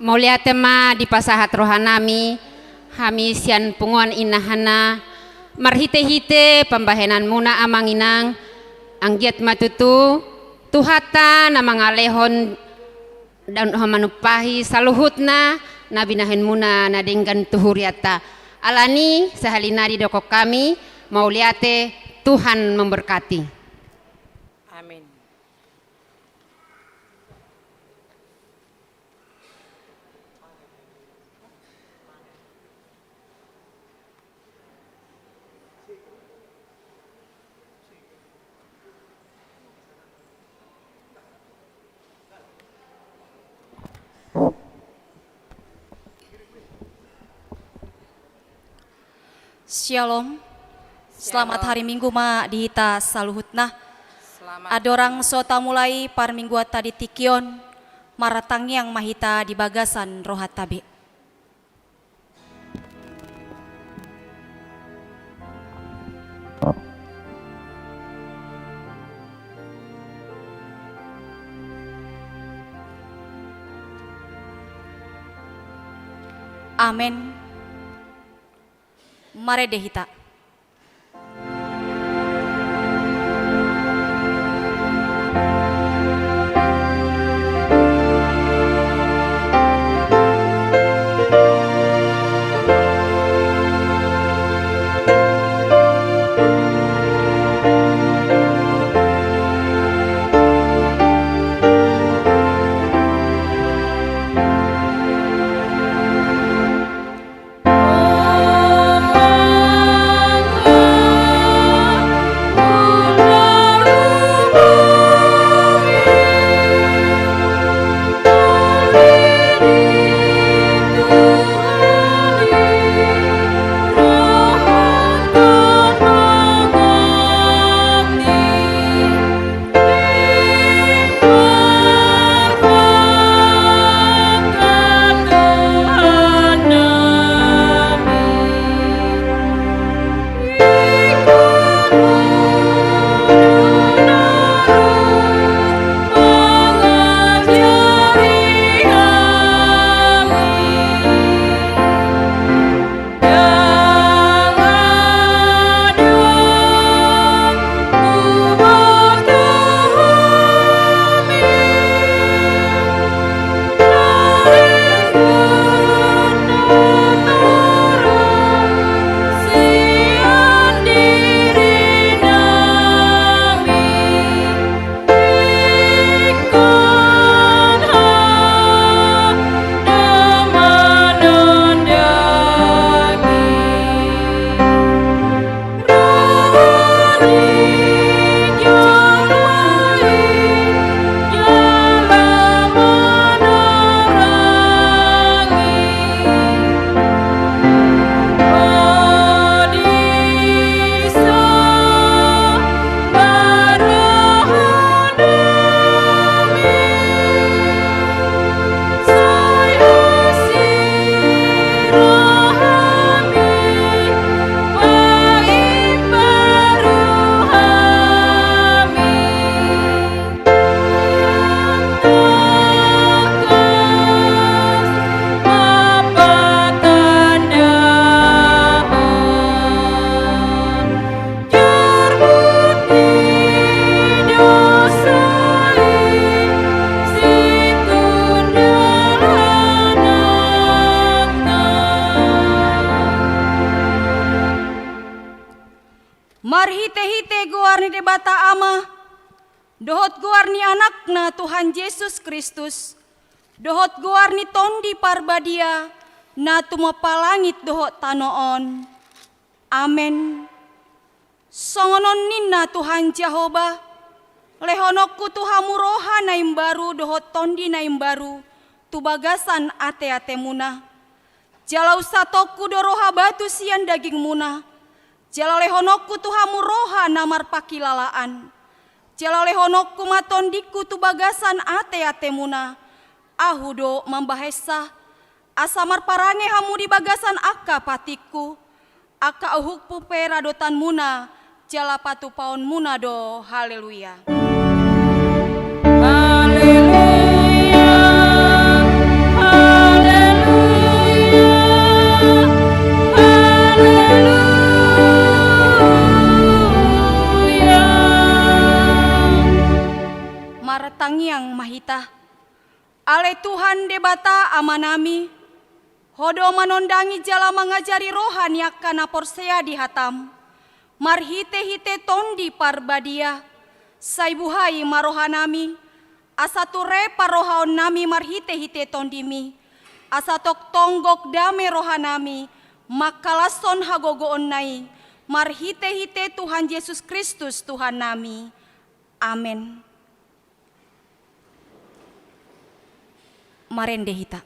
Maulia tema di pasahat rohanami, hami sian punguan inahana, marhite-hite pembahenan muna amanginang, anggiat matutu, tuhata namang alehon dan hamanupahi saluhutna, nabinahin muna nadinggan tuhuriata. Alani sahalinari dokok kami, mauliate Tuhan memberkati. Amin. Shalom. Selamat hari Minggu ma dihita saluhutna. Adorang sota mulai par minggu tadi tikion maratang yang mahita di bagasan rohat tabe. Amin. Mare dehita. Marhite-hite guarni de bata ama, dohot guarni anakna Tuhan Yesus Kristus, dohot guarni tondi parbadia, na tumapalangit dohot tanoon. Amen. Songonon ninna Tuhan Jehovah, lehonokku Tuhamu roha naim baru dohot tondi naim baru, tubagasan ate-ate muna. Jalau satokku doroha batu sian daging muna. Jalalehonokku Tuhamu roha namar pakilalaan. Jalalehonokku matondiku tu bagasan ate-ate muna. Ahudo membahesa. Asamar parange hamu di bagasan akka patiku. Akka uhuk pupera dotan muna. Jalapatu paon muna do. Haleluya. Haleluya. Haleluya. Ale Tuhan debata amanami, hodo manondangi jala mengajari rohani akana porsea di hatam, marhite-hite tondi parbadia, saibuhai marohanami, asature parohaon nami marhite-hite tondimi, asatok tonggok dame rohanami, makalason hagogoon nai, marhite-hite Tuhan Yesus Kristus Tuhan nami. Amin. Marende hita.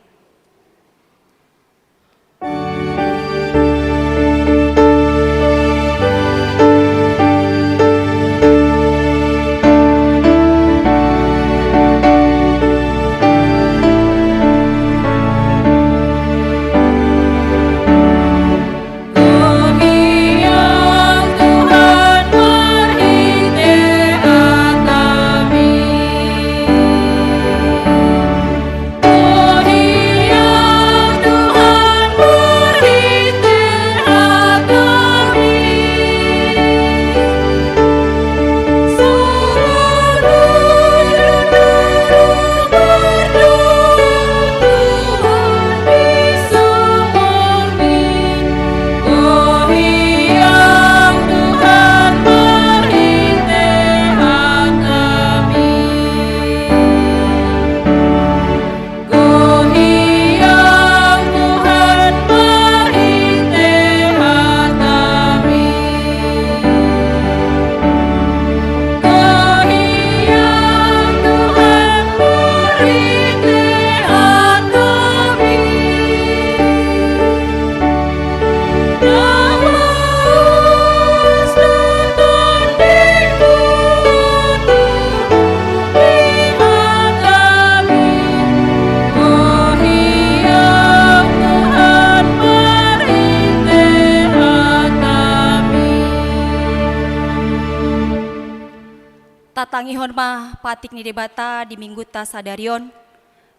Tatangihon mah patik ni debata di minggu ta sadarion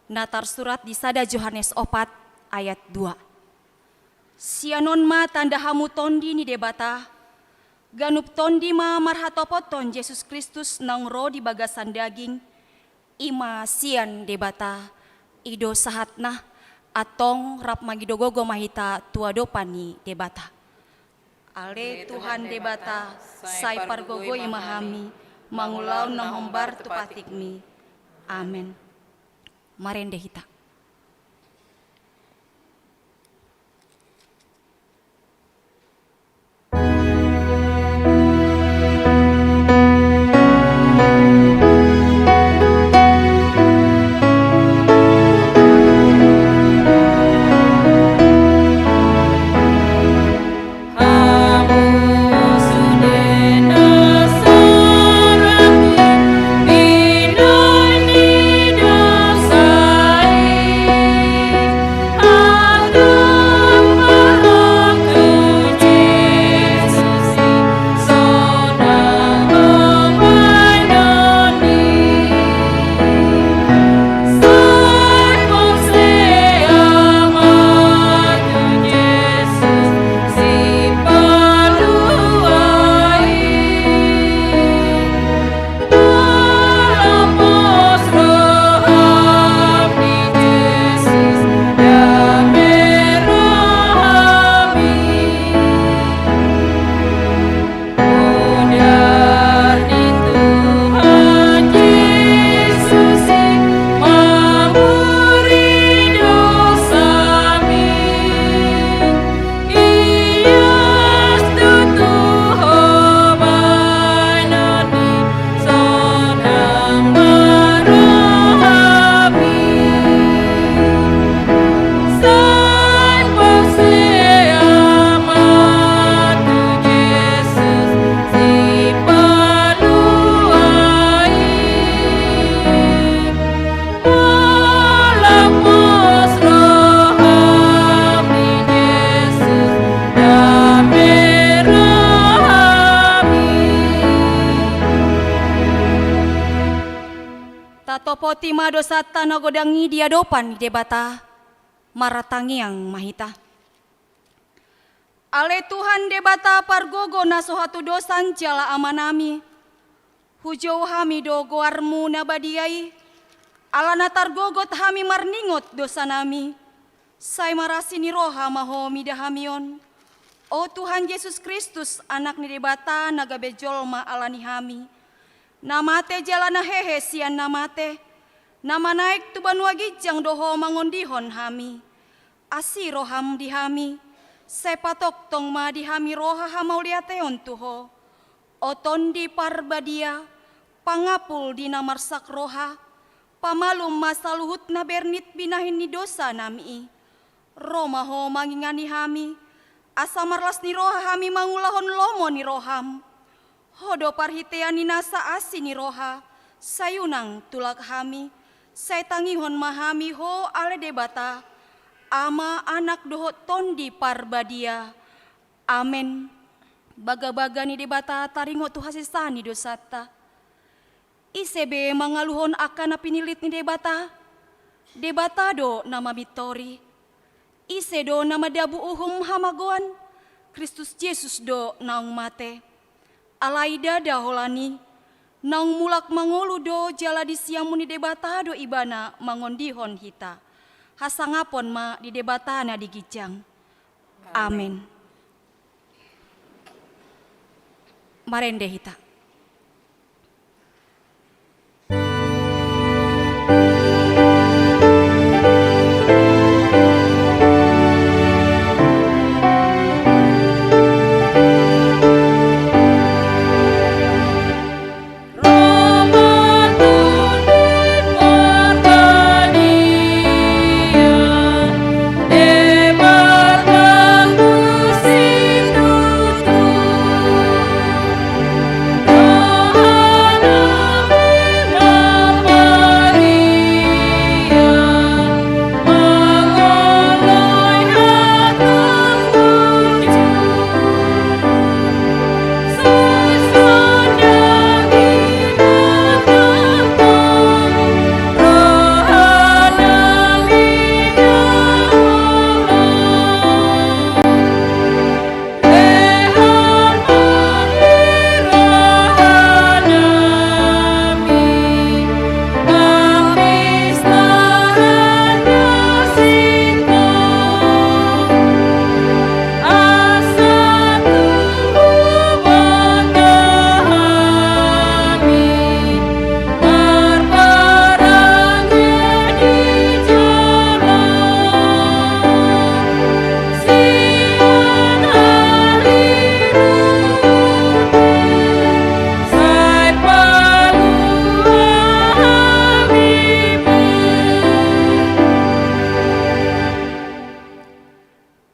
natar surat di sada Yohanes 4 ayat 2. Sianon ma tanda hamu tondi ni debata ganup tondi ma marhatopoton Yesus Kristus nang ro di bagasan daging ima sian debata ido sahatna atong rap magidogogo mahita tua dopani debata. Ale Tuhan debata sai pargogo imahami mangulau nang hombar tu patikmi. Amen. Marende hita. Topoti madosa tanah godangi dia dopan debata maratangi yang mahita. Ale Tuhan debata pargogo nasohatu dosan jala amanami. Hujau hami do goarmu nabadiai. Alana targogot hami marningot dosa nami. Say marasi ni roha maho midahamion. O Tuhan Yesus Kristus, anak ni debata nagabe jolma alani hami. Namate jalana hehe sian namate. Nama naik tu banuagi jang doho mangondihon hami. Asi roham di hami. Sepatok tong ma di hami roha hamauliateon tuho. Oton di parbadia. Pangapul di namarsak roha. Pamalum masa luhut na bernit binahin ni dosa nami. Roma ho mangingani hami. Asa marlas ni roha hami mangulahon lomo ni roham. Hodo parhitean ni nasa asi ni roha. Sayunang tulak hami. Say tangihon mahami ho ale debata. Ama anak doho tondi parbadia. Amen. Baga-baga ni debata taringo tu hasisani dosata. Isebe mangaluhon akan pinilit ni debata. Debata do nama mitori. Ise do nama dabu uhum hamagoan. Kristus Yesus do naung mate. Alaida daholani. Naung mulak mangolu do jala di siang muni debata do ibana mangondihon hita. Hasangapon ma di debata na digijang. Amin. Marende hita.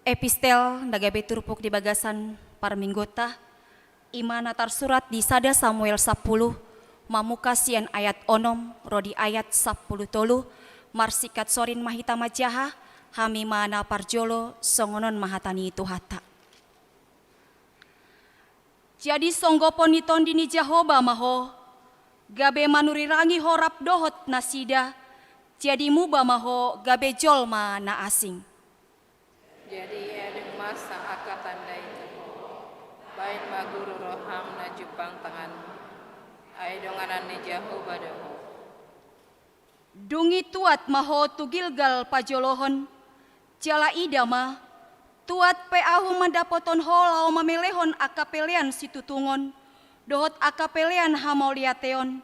Epistel nagabe turpuk di bagasan parminggota. Imana tarsurat di sada Samuel 10. Mamukasian ayat onom rodi ayat 10 tolu. Marsikat sorin mahita majaha. Hami mana parjolo songonon mahatani tuhata. Jadi songgopon ni tondi ni Jahoba maho. Gabe manurirangi horap dohot nasida. Jadi muba maho gabe jolma na asing. Jadi adeng masa aka tanda itu. Bain maguru roham na jupang tangan. Ay donganan ni Jahoba doho. Dungi tuat maho tu Gilgal pajolohon. Jala idama. Tuat pe ahu mandapoton holau mamelehon akapelian situtungon. Dohot akapelian hamauliateon.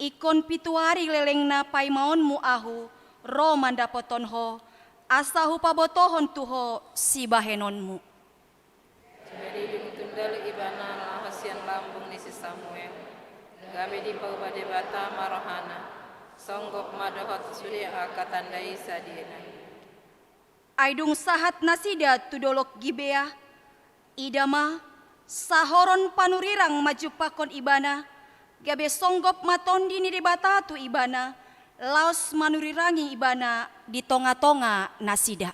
Ikon pituari leleng na paimaon mu ahu. Ro mandapoton ho. Asahu pabotohon tuho si bahenonmu. Jadi dimutundal ibana lahasian lambung ni si Samuel. Gabe di paubade bata marohana. Songgok madohot sudi akatandai sadina. Aidung sahat nasida tudolok Gibea. Idama sahoron panurirang maju pakon ibana. Gabe songgop matondi ni debata tu ibana. Laos manurirangi ibana di tonga-tonga nasida.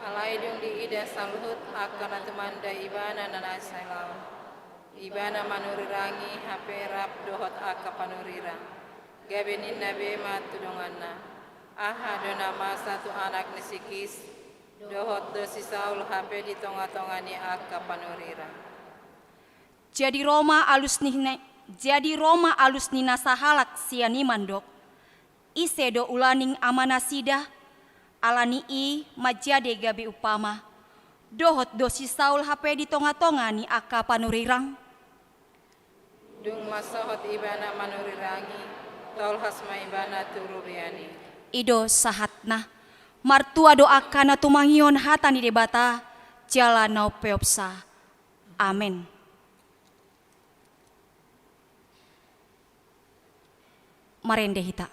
Alaidung di ida saluhut akan temanda ibana nanasai lawan. Ibana manurirangi haperap dohot aka panurirang. Gabe ninna be matudonganna. Aha dona masa tu anak nisikis. Dohot dosi Saul hape di tonga-tonga ni aka panurirang. Jadi Roma alus ni nasa halak siani mandok. isedo ulaning amanasida, alani i majade gabi upama, dohot dosi Saul hape di tonga-tonga ni aka panurirang. Dung masohot ibana manurirangi, tol hasma ibana turubiani. Ido sahatna, martua doakana tumangion hatani debata, jalanau peopsa. Amin. Marende hita.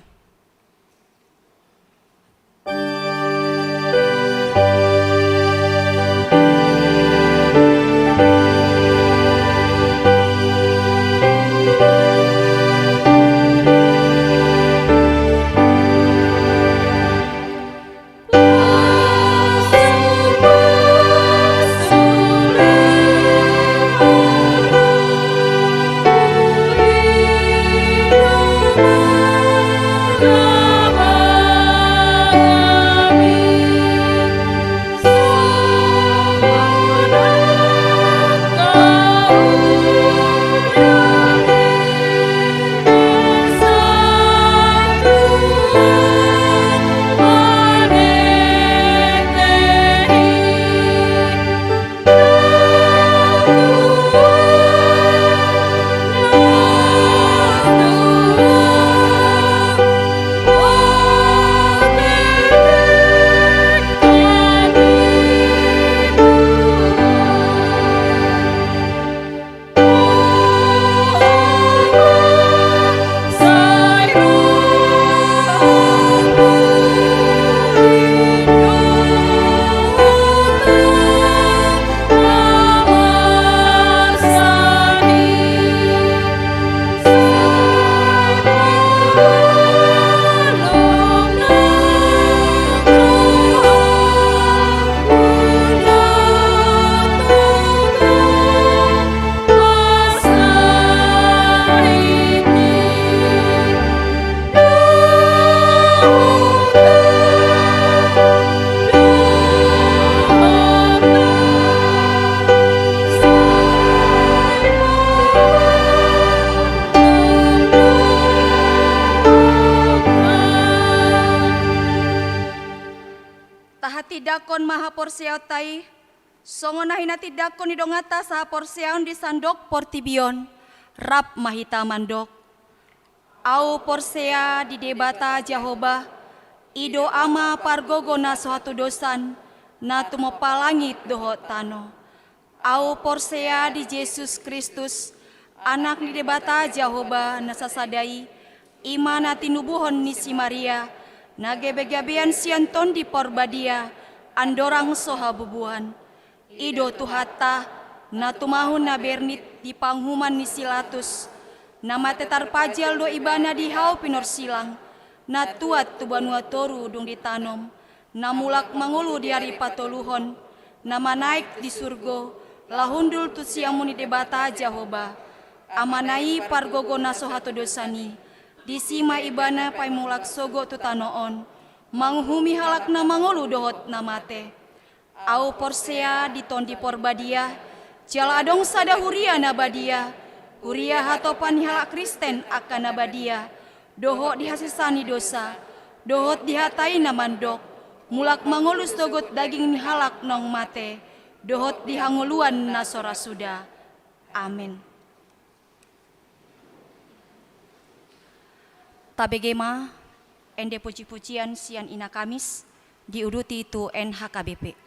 Tidakon maha porsiao tai, songona hina tidakon idongata saha porsiaon di sandok portibion, rap mahita mandok. Au porsea di debata Jehovah, ido ama pargogo na suatu dosan, na tumopalangit dohot tano. Au porsea di Yesus Kristus, anak di debata Jehovah na sasadai, imana tinubuhon ni si Maria, na gebe-gebean sianton di porbadia, andorang soha bubuhan. Ido tuhata, na tumahun na bernit di panghuman ni silatus, na matetar pajal do ibana di hau pinor silang, na tuat tubanua toru dung ditanom, na mulak mangulu di hari patoluhon, na manaik di surgo, lahundul tu siamuni debata Jehovah, amanai pargogo na sohato dosani, di sima ibana pai mulak sogo tu tanoon, manghumi halak na mangulu dohot na mate. Au porsea di tondi porbadia, jaladong sada huria na badia, huria hatopan halak Kristen akan na badia, dohot dihasisani dosa, dohot dihatai na mandok, mulak mangulus dogot daging ni halak nong mate, dohot dihanguluan na sora suda. Amin. Tabegema ende puji-pujian sian ina Kamis diuruti tu NHKBP.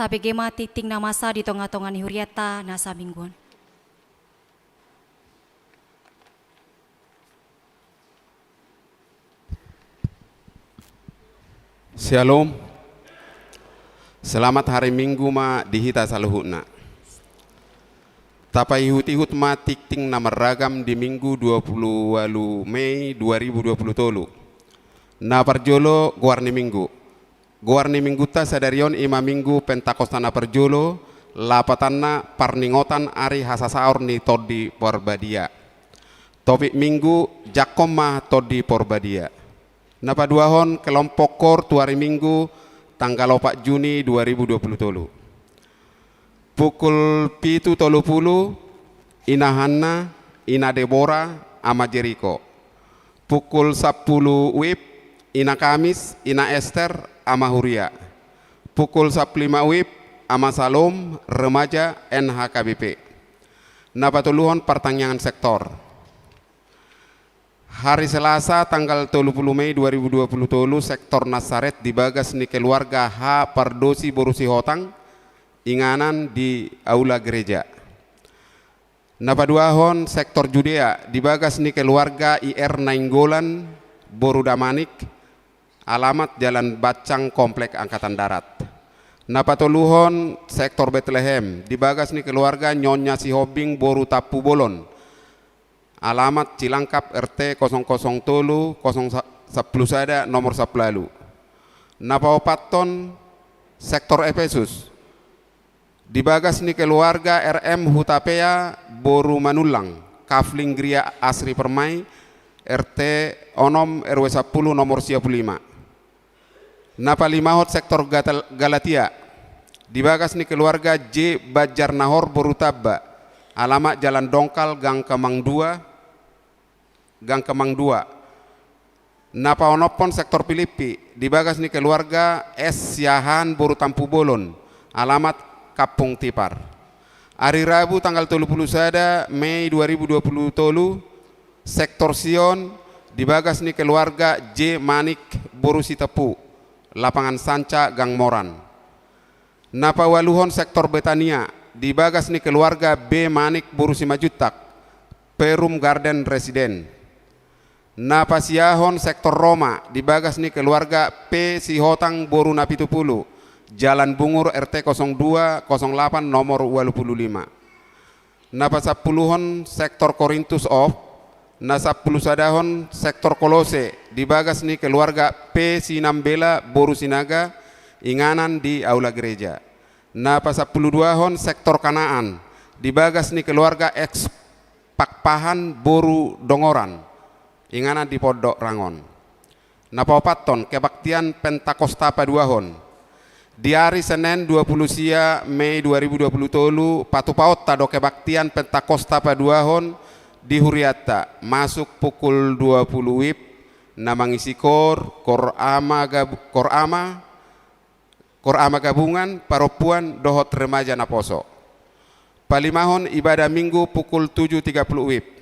tapi gema titing na masa di tonga-tongan huriata nasa mingguan. Shalom. Selamat hari Minggu ma dihita saluhutna. Tapa ihut-ihut ma tikting na meragam di Minggu 28 Mei 2020 tolu. Na parjolo guarni Minggu. Guarni Minggu ta sadarion ima Minggu pentakostana parjolo lapatanna parningotan ari hasasaur ni todi porbadia. Topik Minggu jakom ma todi porbadia. Napa duahon kelompok kor tu hari Minggu tanggal 4 Juni 2020 tolu. Pukul 7.30 ina Hanna, ina Deborah, ama Jericho. Pukul 10 WIB ina Kamis, ina Esther, ama Huria. Pukul 15 WIB ama Salom, remaja NHKBP. Napa tuluhon pertanyaan sektor. Hari Selasa tanggal 30 Mei 2020 tolu sektor Nasaret dibagas ni keluarga H Pardosi Borusi Hotang inganan di aula gereja. Napa duahon sektor Judea dibagas ni keluarga IR Nainggolan Borudamanik alamat Jalan Bacang Komplek Angkatan Darat. Napa toluhon sektor Bethlehem dibagas ni keluarga Nyonya Sihobing Boru Tapu Bolon alamat Cilangkap RT 007 010 sada nomor 10. Napa opaton sektor Efesus dibagas ni keluarga RM Hutapea Boru Manulang Kafling Gria Asri Permai RT Onom RW 10 nomor 55. Napa limahot sektor Galatia dibagas ni keluarga J Bajar Nahor Boru Tabba alamat Jalan Dongkal Gang Kemang 2. Napa onopon sektor Filipi dibagas ni keluarga S Siahan Boru Tampu Bolon alamat Kapung Tipar. Hari Rabu tanggal 30 sada Mei 2020 tolu sektor Sion dibagas ni keluarga J Manik Boru Sitepu lapangan Sanca Gang Moran. Napa waluhon sektor Betania dibagas ni keluarga B Manik Boru Simajutak Perum Garden Residen. Napa siahon sektor Roma dibagas ni keluarga P Sihotang Boru Napitupulu Jalan Bungur RT 0208 nomor 85. Napa sapuluhon sektor Korintus of na 10 sadahon sektor Kolose dibagas ni keluarga P Sinambela Boru Sinaga inganan di aula gereja. Napa 12 sektor Kanaan dibagas ni keluarga X Pakpahan Boru Dongoran inganan di Podok Rangon. Napa opaton kebaktian Pentakosta paduahon di hari Senin 20 sia Mei 2020 tolu patupaot tado kebaktian Pentakosta paduahon di Huriata masuk pukul 20 WIB namangisi korama gabungan paropuan dohot remaja Naposo. Palimahon ibadah Minggu pukul 7.30 WIB.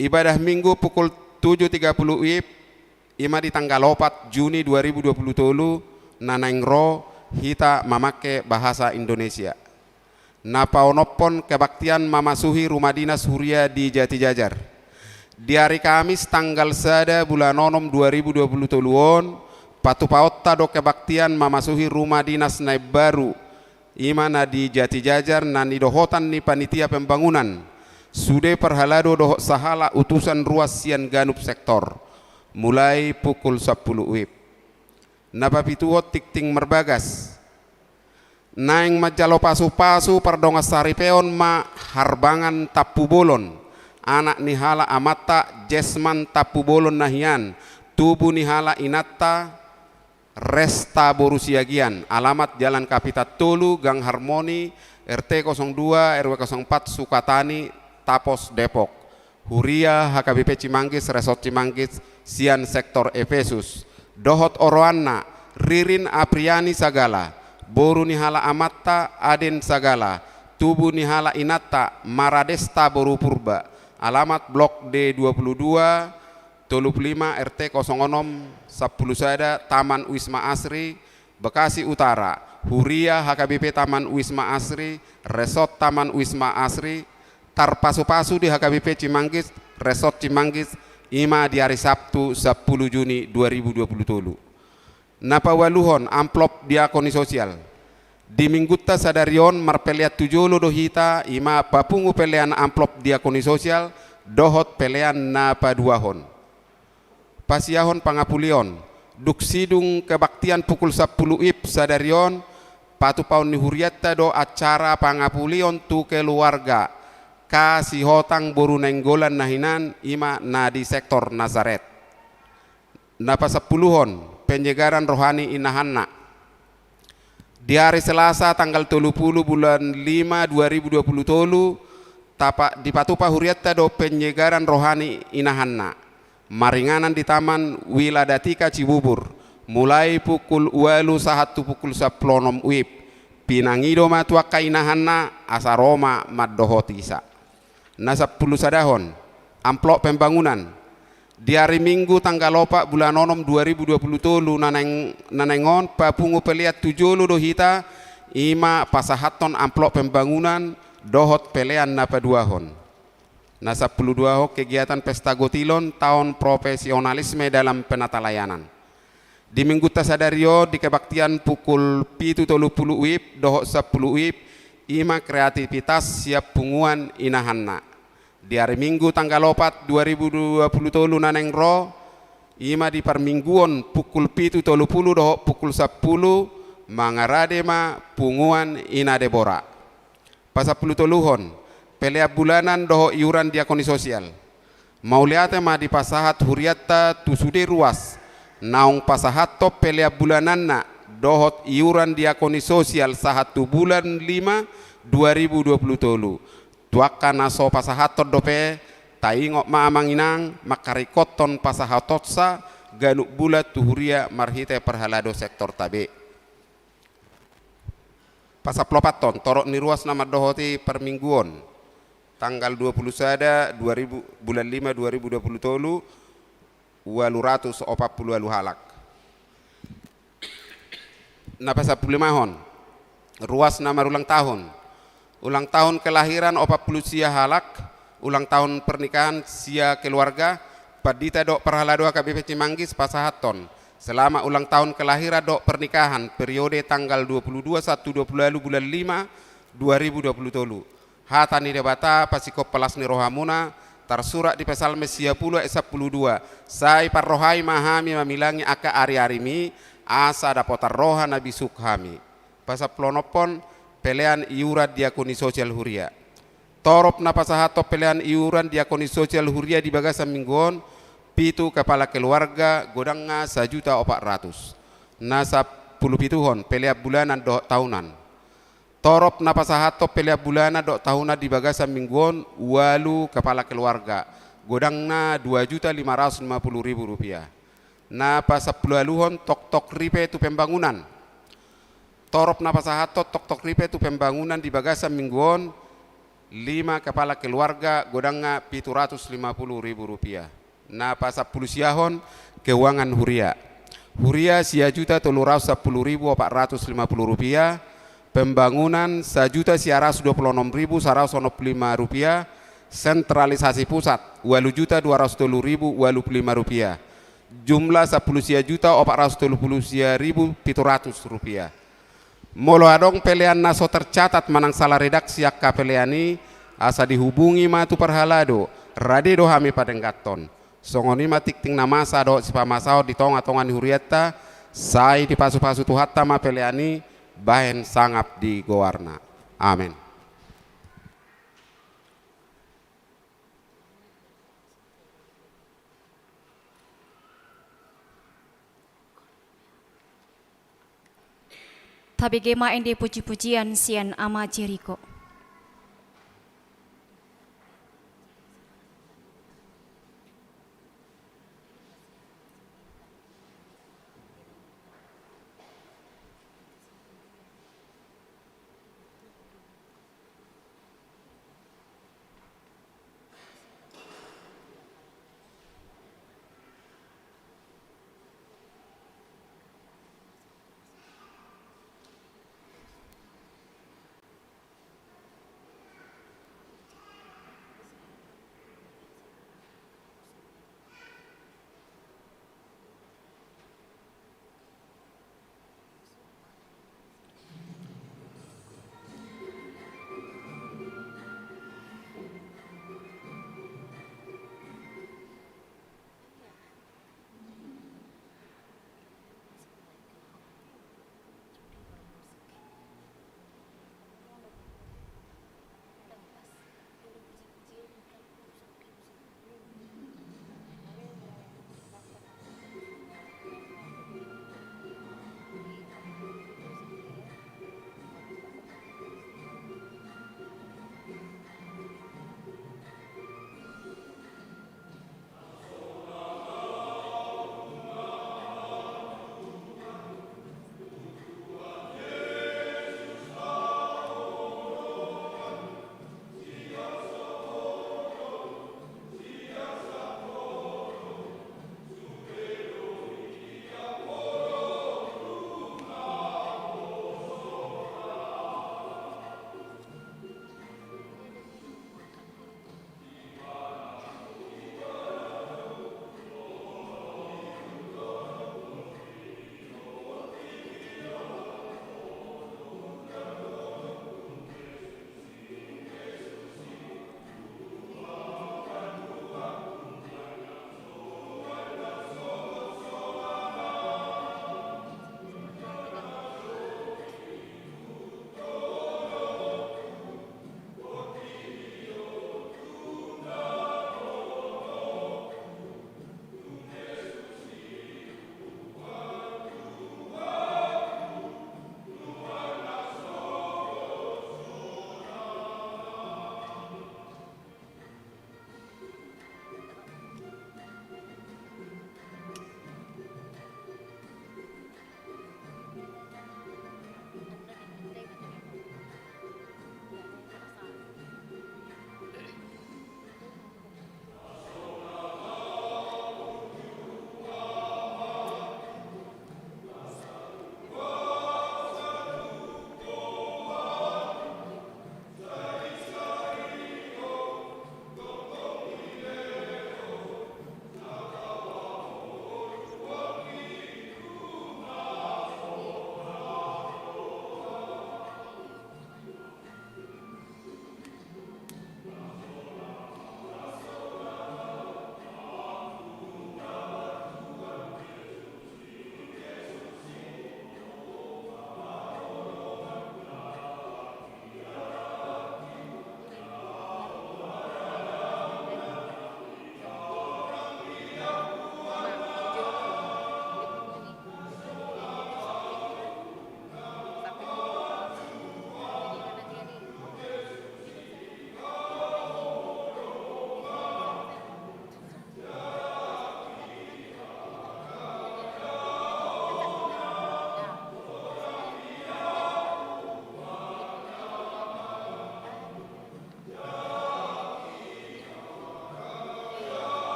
Ibadah Minggu pukul 7.30 WIB ima di tanggal 4 Juni 2020 tolu nanaingro hita mamake bahasa Indonesia. Napa onopon kebaktian mamasuhi rumah dinas Huria di Jati Jajar. Di hari Kamis tanggal 1 bulan 6 2020 toluon patupaot tado kebaktian mamasuhi rumah dinas Naib Baru imana di Jati Jajar nani dohotan ni panitia pembangunan sude perhalado dohot sahala utusan ruas sian ganup sektor mulai pukul 10 WIB. Napa pituot tikting merbagas naing majalo pasu-pasu pardongas saripeon ma harbangan Tapu Bolon anak nihala amata Jesman Tapu Bolon nahian tubuh nihala inata Resta Boru Siagian alamat Jalan Kapitat Tolu Gang Harmoni RT 02 RW 04 Sukatani Tapos Depok. Huria HKBP Cimanggis Resort Cimanggis sian sektor Efesus dohot oroanna Ririn Apriani Sagala Boru nihala amatta Aden Sagala tubuh nihala inata Maradesta Boru Purba alamat Blok D22 35 RT 06 10 sada Taman Wisma Asri Bekasi Utara Huria HKBP Taman Wisma Asri, Resort Taman Wisma Asri, Tarpasu-pasu di HKBP Cimanggis, Resort Cimanggis, ima di hari Sabtu 10 Juni 2020. Napa waluhon amplop diakoni sosial. Di minggutta sadarion marpeliat tujolo dohita ima papungu pelean amplop diakoni sosial dohot pelean napa duahon. Pasiahon pangapulion, duk sidung kebaktian pukul 10 ip sadarion patu paun ni huriatta do acara pangapulion tu keluarga kasih hotang boru nenggolan nahinan ima na di sektor Nazaret. Napa 10-hon penyegaran rohani inahanna. Di hari Selasa tanggal 30 bulan 5 2020 di patupa huriatta do penyegaran rohani inahanna. Maringanan di Taman Wiladatika Cibubur mulai pukul 1 pukul 10 wib pinangido matua kainahanna asaroma maddohotisa. Na 10 sadahon amplop pembangunan di hari Minggu tanggal 4 bulan 6 2020 nanengon papungu peliat tujulu dohita ima pasahaton amplop pembangunan dohot pelean napa duahon. Na 10 duaho kegiatan pesta gotilon tahun profesionalisme dalam penata layanan. Di Minggu tasadario di kebaktian pukul 7.30 wib dohot 10 wib ima kreativitas siap punguan inahanna. Di hari Minggu tanggal 4 2020 naneng ro ima di permingguan pukul 7.30 dohot pukul 10 mangaradema punguan ina Debora. Pas 10 toluhon pelea bulanan doho iuran diakoni sosial. Mauliate ma di pasahat huriatta tusude ruas. Naung pasahat top pelea bulananna dohot iuran diakoni sosial sahatu bulan 5 2020. Tuaka naso pasahat dope taingok ma amanginang makarikoton pasahatotsa ganuk bulat tuhuria marhite perhalado sektor tabe. Pasaplopaton torok ni ruas nama dohoti permingguan tanggal 20 sada 2000 bulan 5 2020 waluratus 40 halak. Napa 15-hon ruas nama ulang tahun kelahiran 40 sia halak, ulang tahun pernikahan sia keluarga padita dok perhalado KBP Cimanggis pasahaton selama ulang tahun kelahiran dok pernikahan periode tanggal 22 1 20 bulan 5 2020. Hatani debata pasikop pelas ni rohamuna tersurat di pasal Mesia puluh 10 2 sai parrohai mahami mamilangi aka ari-arimi asa dapotar roha nabi sukhami pasal plonopon pelean iuran diakoni sosial huria. Torop napasahato pelean iuran diakoni sosial huria di bagasan mingguan pitu kepala keluarga godanga 1.400.000. Nasa 10 pituhon pelea bulanan do tahunan. Torop napasahato pelea bulanan do tahunan di bagasan mingguan walu kepala keluarga godangna 2.550.000 rupiah. Napa 10 aluhon tok ripe tu pembangunan. Torop napasahatot tok ripe tu pembangunan di bagasan mingguan 5 kepala keluarga godangnya 750.000 rupiah. Na pasap pulusiahon keuangan huria. Huria sia juta 310.450 rupiah. Pembangunan 1.126.105 rupiah. Sentralisasi pusat 8.210.025 rupiah. Jumlah 10 sia juta 430.700 rupiah. Molo adong pelean naso tercatat manang salah redaksi akka peleani asa dihubungi matu perhalado rade do hami padenggaton songoni matik ting namasa do sipamasao di tonga-tongan huriatta sai di pasu-pasu tuhatta ma peleani bahen sangap di gowarna. Amin. Tabi gema ende puji-pujian sian ama Jericho.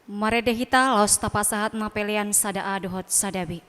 Mare dehita laos tapasahat mapelian sadaa dohot sadabi.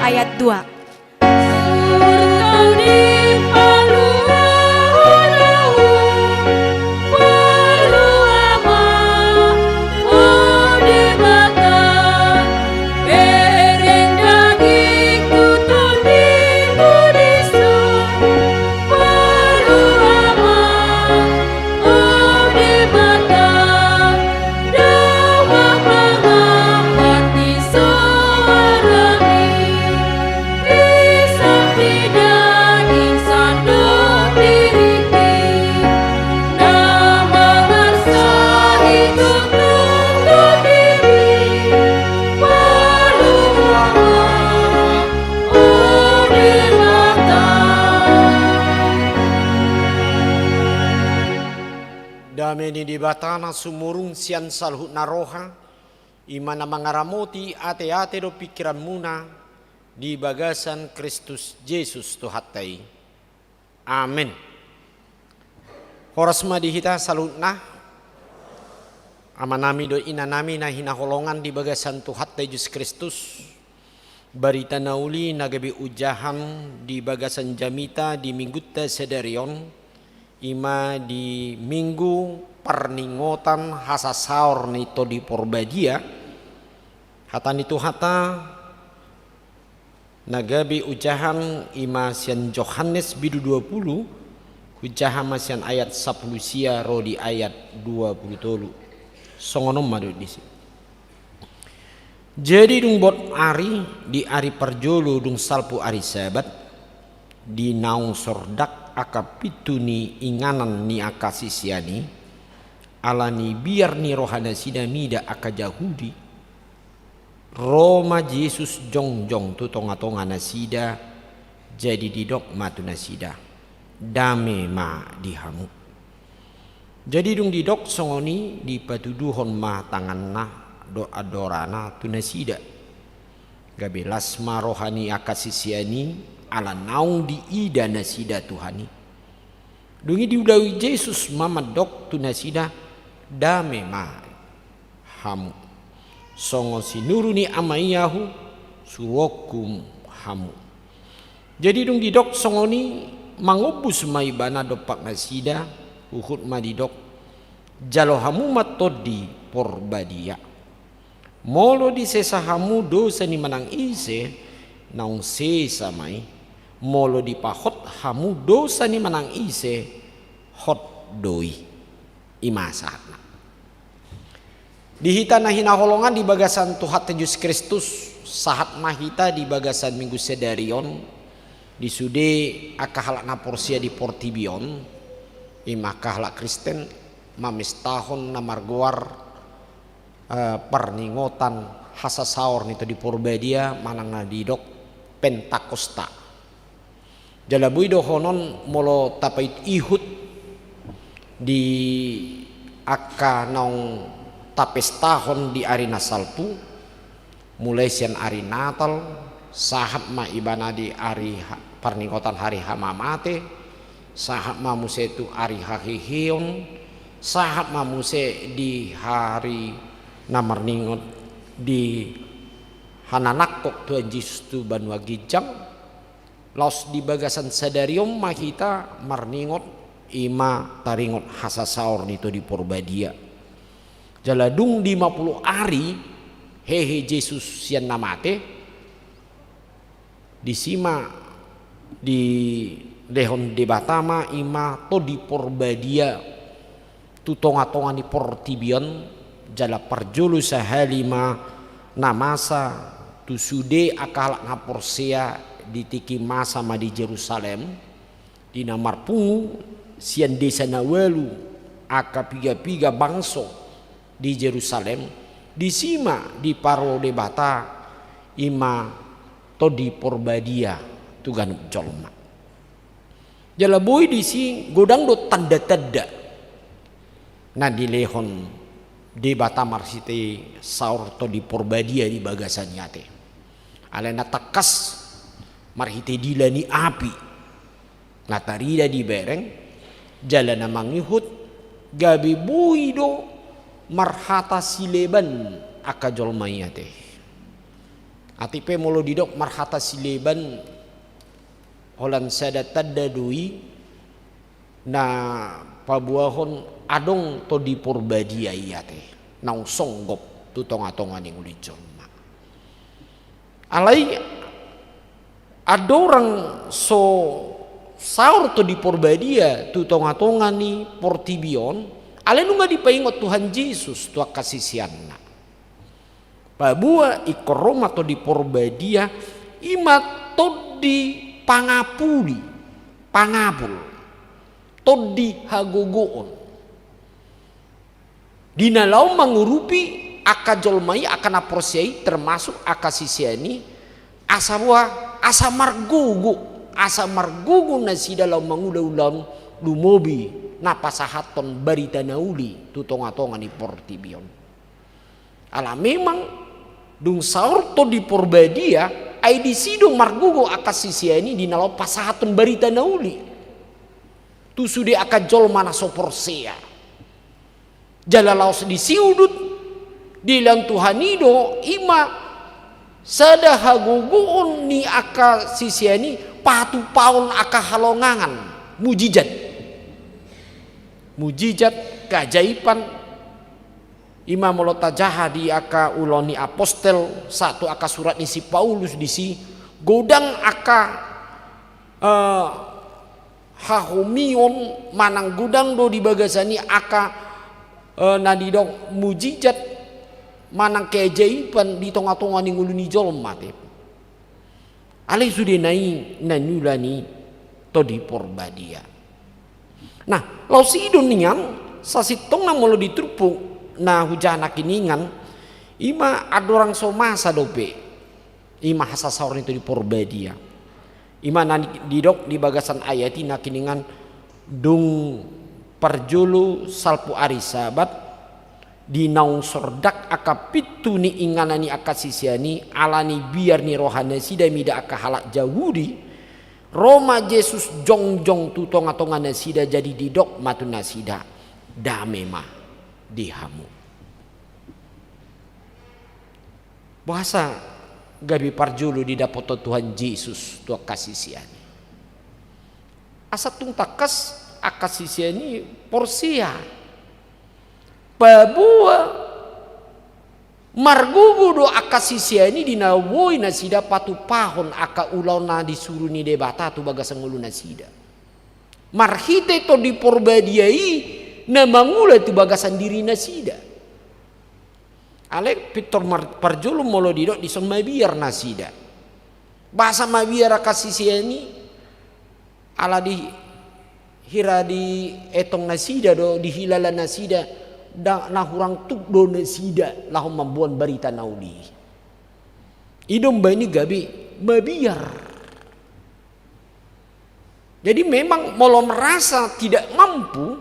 Ayat 2. Dameni di batana sumurung sian salhut naroha, Imana mangaramoti ate-ate do pikiran muna di bagasan Kristus Yesus Tuhatai. Amin. Horas madihita salutna amanami do inanami na hinaholongan di bagasan Tuhatai Yesus Kristus. Barita nauli nagabi ujahan di bagasan jamita di mingguta sedarion. Ima di minggu perningotan hasasaur nito di porbadia hatan itu hata nagabi ujahan ima sian Yohanes bidu 20 ujahan masian ayat 10 sia ro di ayat 20 songonom madu di sini. Jadi dung bot ari di ari perjolo dung salpu ari sabat di naung sordak akapituni inganan ni akasisiani alani biar ni rohana sida mida aka Yahudi Roma Yesus jongjong tu tonga-tonga nasida jadi didok matu nasida dame ma dihamu. Jadi dung didok songoni di patuduhon ma tanganna do adorana tu nasida gabelas ma rohani akasisiani ala naung di ida nasida Tuhani. Dungi diudawi Yesus mama dok tu nasida dame ma hamu. Songo sinuruni amaiyahu suwokum hamu. Jadi dung didok songoni mangobus maibana dopak nasida uhud madidok jalo hamu matodi porbadia. Molo di sesa hamu dosa ni manang ise naung sesa mai. Molo di pahot hamu dosa ni manang ise hot doi imasatna. Dihita na hinaholongan di bagasan Tuhan Yesus Kristus sahat mahita di bagasan minggu sedarion di sude akahalak na porsia di portibion imakahalak Kristen mamis tahun na margoar perningotan hasasaur nito di porbadia manang na didok Pentakosta. Jalabui dohonon molo tapait ihud di aka naung tapes tahun di ari nasalpu mulai sian ari Natal sahat ma ibana di ari perningotan hari hamamate sahat ma muse tu ari hahihion sahat ma muse di hari namarningot di hananakok Tuhan Yesus tu banua gijang laos di bagasan sadarium mahita marningot ima taringot hasasaur nito di porbadia jaladung 50 hari hehe Yesus sian namate disima di lehon debatama ima to di porbadia tutonga-tonga di portibion jala parjulu sahalima namasa tusude akalak ngaporsea di tiki masa ma di Jerusalem di namarpungu sian desa nawalu aka piga-piga bangso di Jerusalem disima di paro debata ima to di porbadia tugan jolma jala boy disi godang do tanda-tanda na di lehon debata marsite saur to di porbadia di bagasan yate alena takas marhite dilani api natarida di bereng jalana mangihut gabi buido marhata sileban aka jolmayate atipe molo didok marhata sileban holan sada tadadui na pabuahon adong to di porbadia iyate naung songgop tu tonga-tonga ning uli jolma alai adorang so saur to di porbadia tu tonga-tonga ni portibion ale nunga dipaingot Tuhan Yesus tua kasisianna babua ikoroma to di porbadia ima to di pangapuli pangapul to di hagogoon dina lau mangurupi aka jolmai akan aporsiai termasuk aka sisiani asa buah asa margugu nasida lau mangulau-ulau lumobi napasahaton barita nauli tu tonga-tonga ni portibion Ala memang dung saur to di porbadia ai di sidong margugo akas sisiani di nalo pasahatun barita nauli. Tu sude akan jol mana soporsea. Jalalaos di siudut di lan Tuhanido ima sada haguguon ni aka sisiani patu paun aka halongangan mujizat keajaiban ima molota jaha di aka uloni apostel satu aka surat ni si Paulus di si godang aka hahomion manang gudang do di bagasani aka nadidong mujizat manang keajaiban di tonga-tonga ni nguluni jolom mate. Ale sudah nai nanulani to di porbadia. Nah, lau si idonian sasitong na molo ditrupuk na hujana kiningan ima adorang somasa dope. Ima hasasaur itu di porbadia. Ima nani didok di bagasan ayati na kiningan dung parjulu salpu ari sabat di naung sordak aka pitu ni inganani aka sisiani alani biar ni rohana sida mida aka halak jahudi Roma Yesus jongjong tutong atongan nasida jadi didok matu nasida damema dihamu. Bahasa gabi parjulu di dapoto Tuhan Yesus tua kasisiani. Asa tung takas aka sisiani porsia. Babua margugu do aka sisiani dinawoi nasida patu pahon aka ulau na disuruh ni debata tu bagasan ngulu nasida. Marhite to di porbadiai na mangula tu bagasan diri nasida. Alek Victor parjulu molo didok di son mabiar nasida. Bahasa mabiar aka sisiani ala di hira di etong nasida do di hilala nasida. Na hurang tuk do nasida lahum mambuan barita naudi. Idom ini gabi mabiar. Jadi memang molo merasa tidak mampu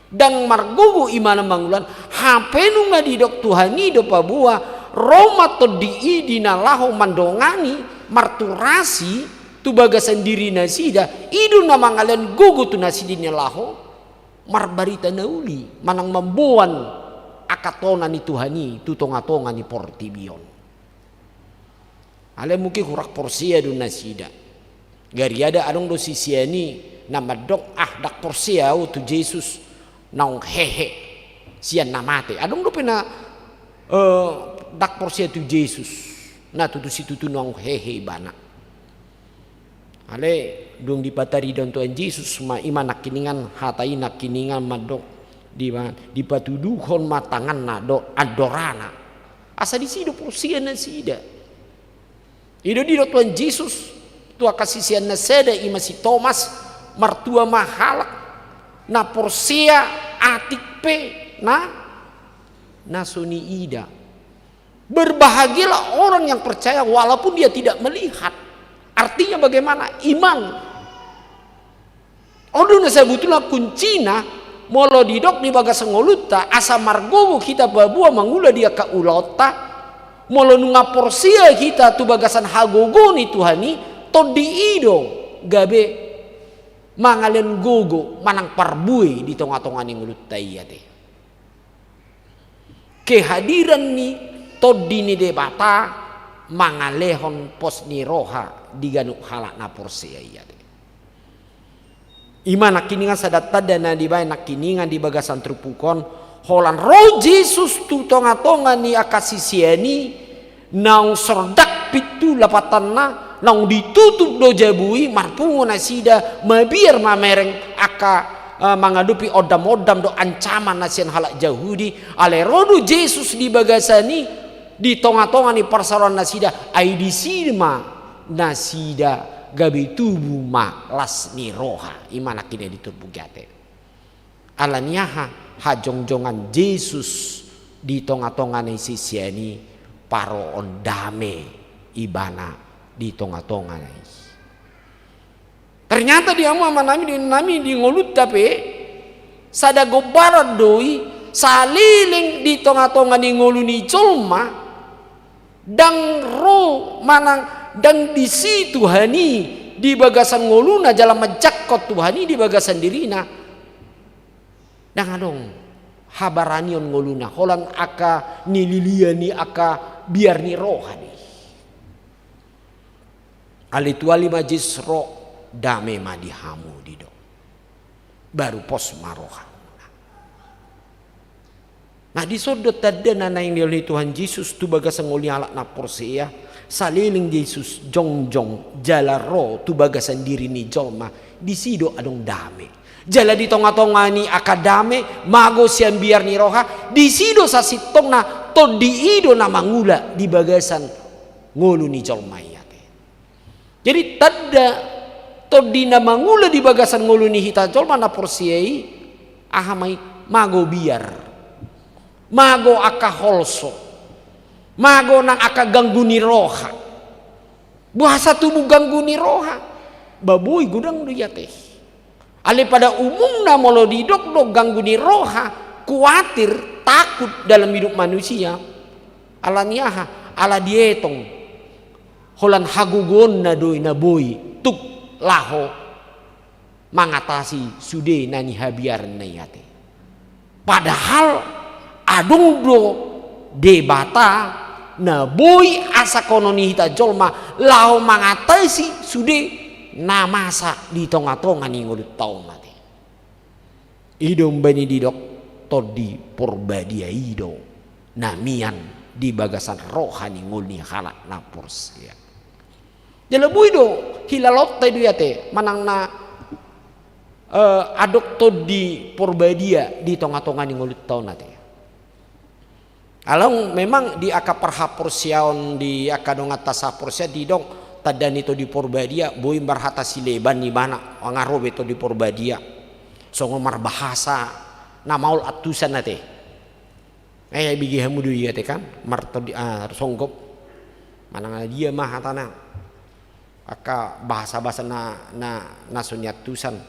dan margugu imana mangulan hapenu ngadidok Tuhani do pabua Roma to diidina lahum mandongani marturasi tu bagasan diri nasida idu namangalen gugu tu nasidina lahum marbarita nauli manang mambuan akatona ni Tuhani tu tonga-tonga ni portibion. Ale mungkin hurak porsia du nasida. Gari ada adong do sisiani nama dok dak porsia tu Yesus naung hehe sian namate. Adong do pena dak porsia tu Yesus. Nah tu situ tu naung hehe bana. Ale dung dipatari dan Tuhan Yesus ma iman nakiningan hatai nakiningan madok di patuduhon matangan nado adorana asa di sido porsian nasida ido di Tuhan Yesus tua kasisian naseda ima si Thomas martua mahalak na porsia atik pe na suni ida berbahagialah orang yang percaya walaupun dia tidak melihat. Artinya bagaimana? Iman. Odo na sabutula kuncina molo didok di bagas ngoluta asa margogo kita babua mangula dia ka ulota molo nunga porsia kita tu bagasan hagogo ni Tuhani to diido gabe mangalen gogo manang parbui di tonga-tonga ni nguluta iya teh. Kehadiran ni to dini debata mangalehon pos ni roha diganuk halak na porsia iya teh. Iman nakiningan sadat dana di bae nakiningan di bagasan trupukon holan roh Yesus tu tonga-tonga ni akasisiani naung sordak pitu lapatanna naung ditutup do jabui marpungu nasida mabiar mamereng aka mangadupi odam-odam do ancaman nasian halak Yahudi ale rodu Yesus di bagasani di tonga-tonga ni parsaron nasida ai di sirma nasida gabi tubuh ma las ni roha imana kini diturbugate alaniaha hajongjongan Yesus di tonga-tonga ni sisiani paro ondame ibana di tonga-tonga ni ternyata dia ama nami di ngolut tapi sada gobara doi saliling di tonga-tonga ni ngoluni colma dang ro manang dang di situ hani di bagasan ngoluna jalan majakkot Tuhani di bagasan dirina dang adong habaranion ngoluna holan aka nililiani aka biar ni rohani alituali majis ro dame madihamu dido baru pos maroha. Nah di sodot tadi nana yang dioleh Tuhan Yesus tu bagas ngoli alak na porsia saliling Yesus jongjong jala ro tu bagasan diri ni jolma di sido adong dame jala di tonga-tonga ni akadame mago sian biar ni roha di sido sa sitong na to di ido na mangula di bagasan ngolu ni jolma yate. Jadi tada to di na mangula di bagasan ngolu ni hita jolma na porsiai ahamai mago biar mago aka holso mago nang aka ganggu ni roha bahasa tubuh ganggu ni roha baboy gudang do yate ale pada umumna molo didok do ganggu ni roha kuatir takut dalam hidup manusia ala niaha ala dietong holan hagugon na doy na boy tuk laho mangatasi sude nani habiar na yate padahal adung do debata na boy asa kononi hita jolma lao mangatasi sude namasa di tonga-tonga ni ngulut tau mati idom bani didok todi porbadia ido namian di bagasan rohani ngulni halak napurs ya jalabu ido hilalot tadi yate manang na adok todi porbadia di tonga-tonga ni ngulut tau nate. Alang memang di aka perhapursiaon di aka dong atas hapursia di dong tadan itu di porbadia boy marhata sileban ni bana ngarobe to di porbadia songomar bahasa namaul atusan nate bigi hamudu ya te kan marto di songgop manang dia mah hatana aka bahasa-bahasa na sunyatusan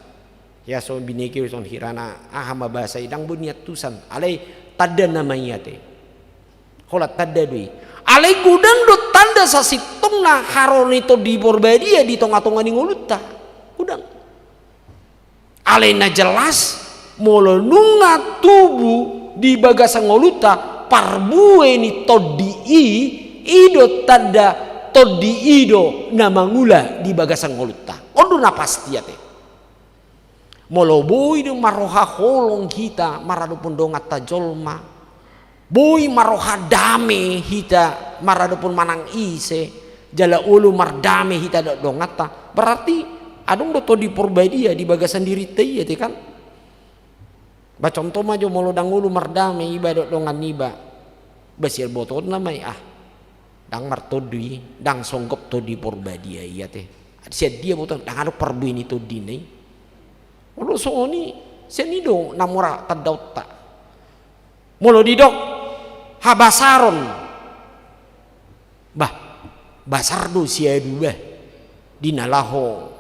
ya so bineki son hirana ahama bahasa idang bunyatusan alai tadan namanya te holat tanda dui alai gudang do tanda sa sitong na haron itu di porbadia di tonga-tonga ni nguluta gudang alai na jelas molo nunga tubuh di bagasan nguluta parbue ni todi ido tanda todi ido na mangula di bagasan nguluta ondo na pasti ate molo boy do maroha holong kita marado pun ata jolma boy maroha dame hita maradopun manang ise jala ulu mardame hita dongata berarti adung do to di porbadia di bagasan diri teh ya kan ba contoh majo molo dang ulu mardame iba dongan niba basir botot namai dang martodui dang songgop to di porbadia iya teh sia dia botot dang ado perbu ini to dinai molo sooni senido namora tadaut ta molo didok habasaron bah basardo siadu bah dinalaho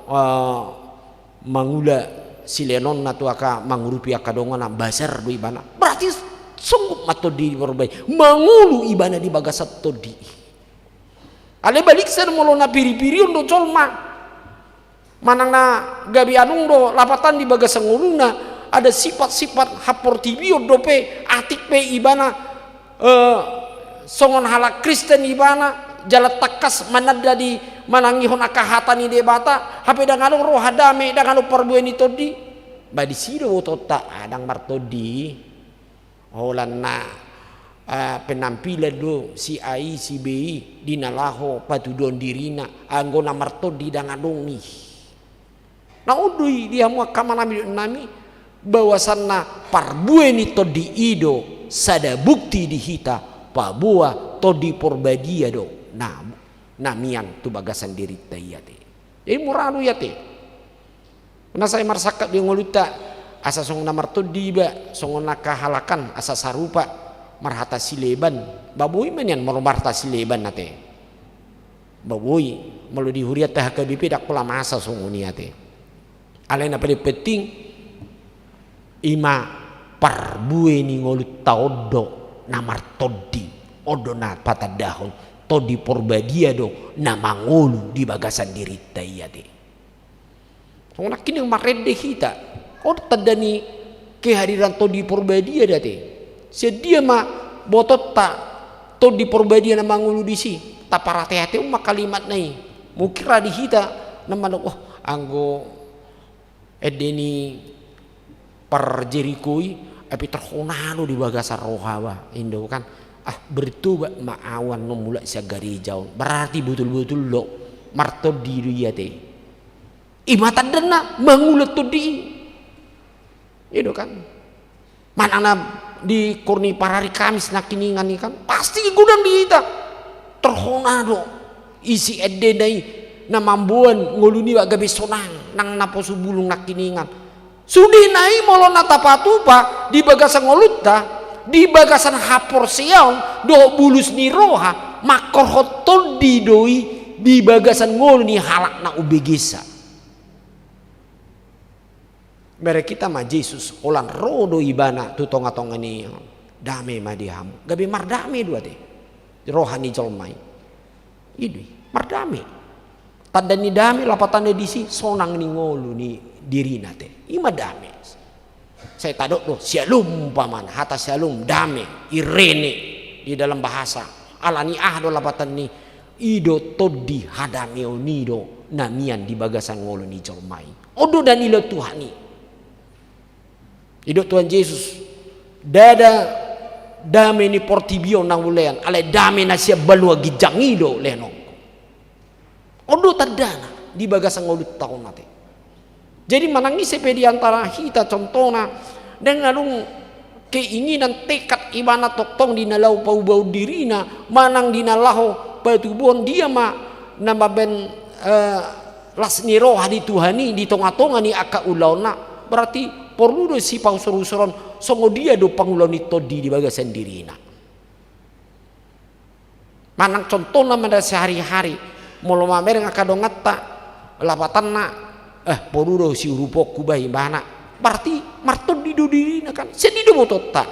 mangula silenon na tuaka mangurupi akadongana basar do ibana berarti sungguh mato di berbaik mangulu ibana di bagasat todi ale balik sen molo na piri-piri do colma manang na gabi anung do lapatan di bagasan nguluna ada sifat-sifat haportibio dope atik pe ibana songon halak Kristen ibana jala takas manada di manangihon akahatan ni debata hape dangalo roh hadame dangalo perbuen itu di badi sido tota adang martodi holan na penampilan do si ai si bi dinalaho patudon dirina anggona martodi dangadongi na udui dia mua kamana nami bawasanna parbuen itu di ido sada bukti di hita pabua to di porbadia do namian tu bagasan diri tayate jadi muranu yate na saya marsakat di ngoluta asa song namar to diba song nakahalakan asa sarupa marhata sileban baboy man yan marhata sileban nate baboy malu di huriat tah KBP dak pula masa song uniate alena pada penting ima parbue ni ngolut taodo namar todi odo na patadahon todi porbadia do nama ngolu di bagasan diri tayate. So nak kini marede kita odo tadani kehadiran todi porbadia date sedia ma botot ta todi porbadia nama ngolu disi taparate hati kalimat nai mukira di kita nama oh anggo edeni par jerikoi api terhonalo di bagasan rohawa indo kan bertuba maawan no mulai sagari jauh berarti betul-betul lo marto diri ya teh imata dena mangulat to di indo kan manana di kurni parari Kamis nakiningan ni kan pasti gudang di kita terhonalo isi ededai na mambuan ngoluni wa gabe sonang nang naposu bulung nakiningan sudi nai molo natapatupa di bagasan ngolutta di bagasan hapor siaon do bulus ni roha makor hotol di doi di bagasan ngoluni halak na ubegesa mere kita ma Jesus olan rodo ibana tu tonga-tonga ni dame ma dihamu gabe mardame dua te rohani jolmai idui mardame tadani dame lapatane disi sonang ni ngolu ni dirina te ima dame saya tadok do shalom paman hata shalom dame irene di dalam bahasa alani do lapatan ni ido todi hadame onido namian di bagasan ngolu ni jolmai odo dan ilo Tuhani ido Tuhan Yesus dada dame ni portibio nang ulean ale dame na siya balua gijangido leno odo tadana di bagasan ngolu tahun nate jadi manangis di antara kita contohna dengan keinginan tekad ibana toktong di nalau pau-bau dirina manang di nalahu patubon dia ma nama ben lasni roh di Tuhani di tonga-tonga ni aka ulauna berarti perlu do si pau seru-seron songo dia do panguloni todi di bagasan dirina manang contohna pada sehari-hari molo mamer ngakadongata lapatanna porudo si urupok kubai bana berarti marton di dirina kan sedido motota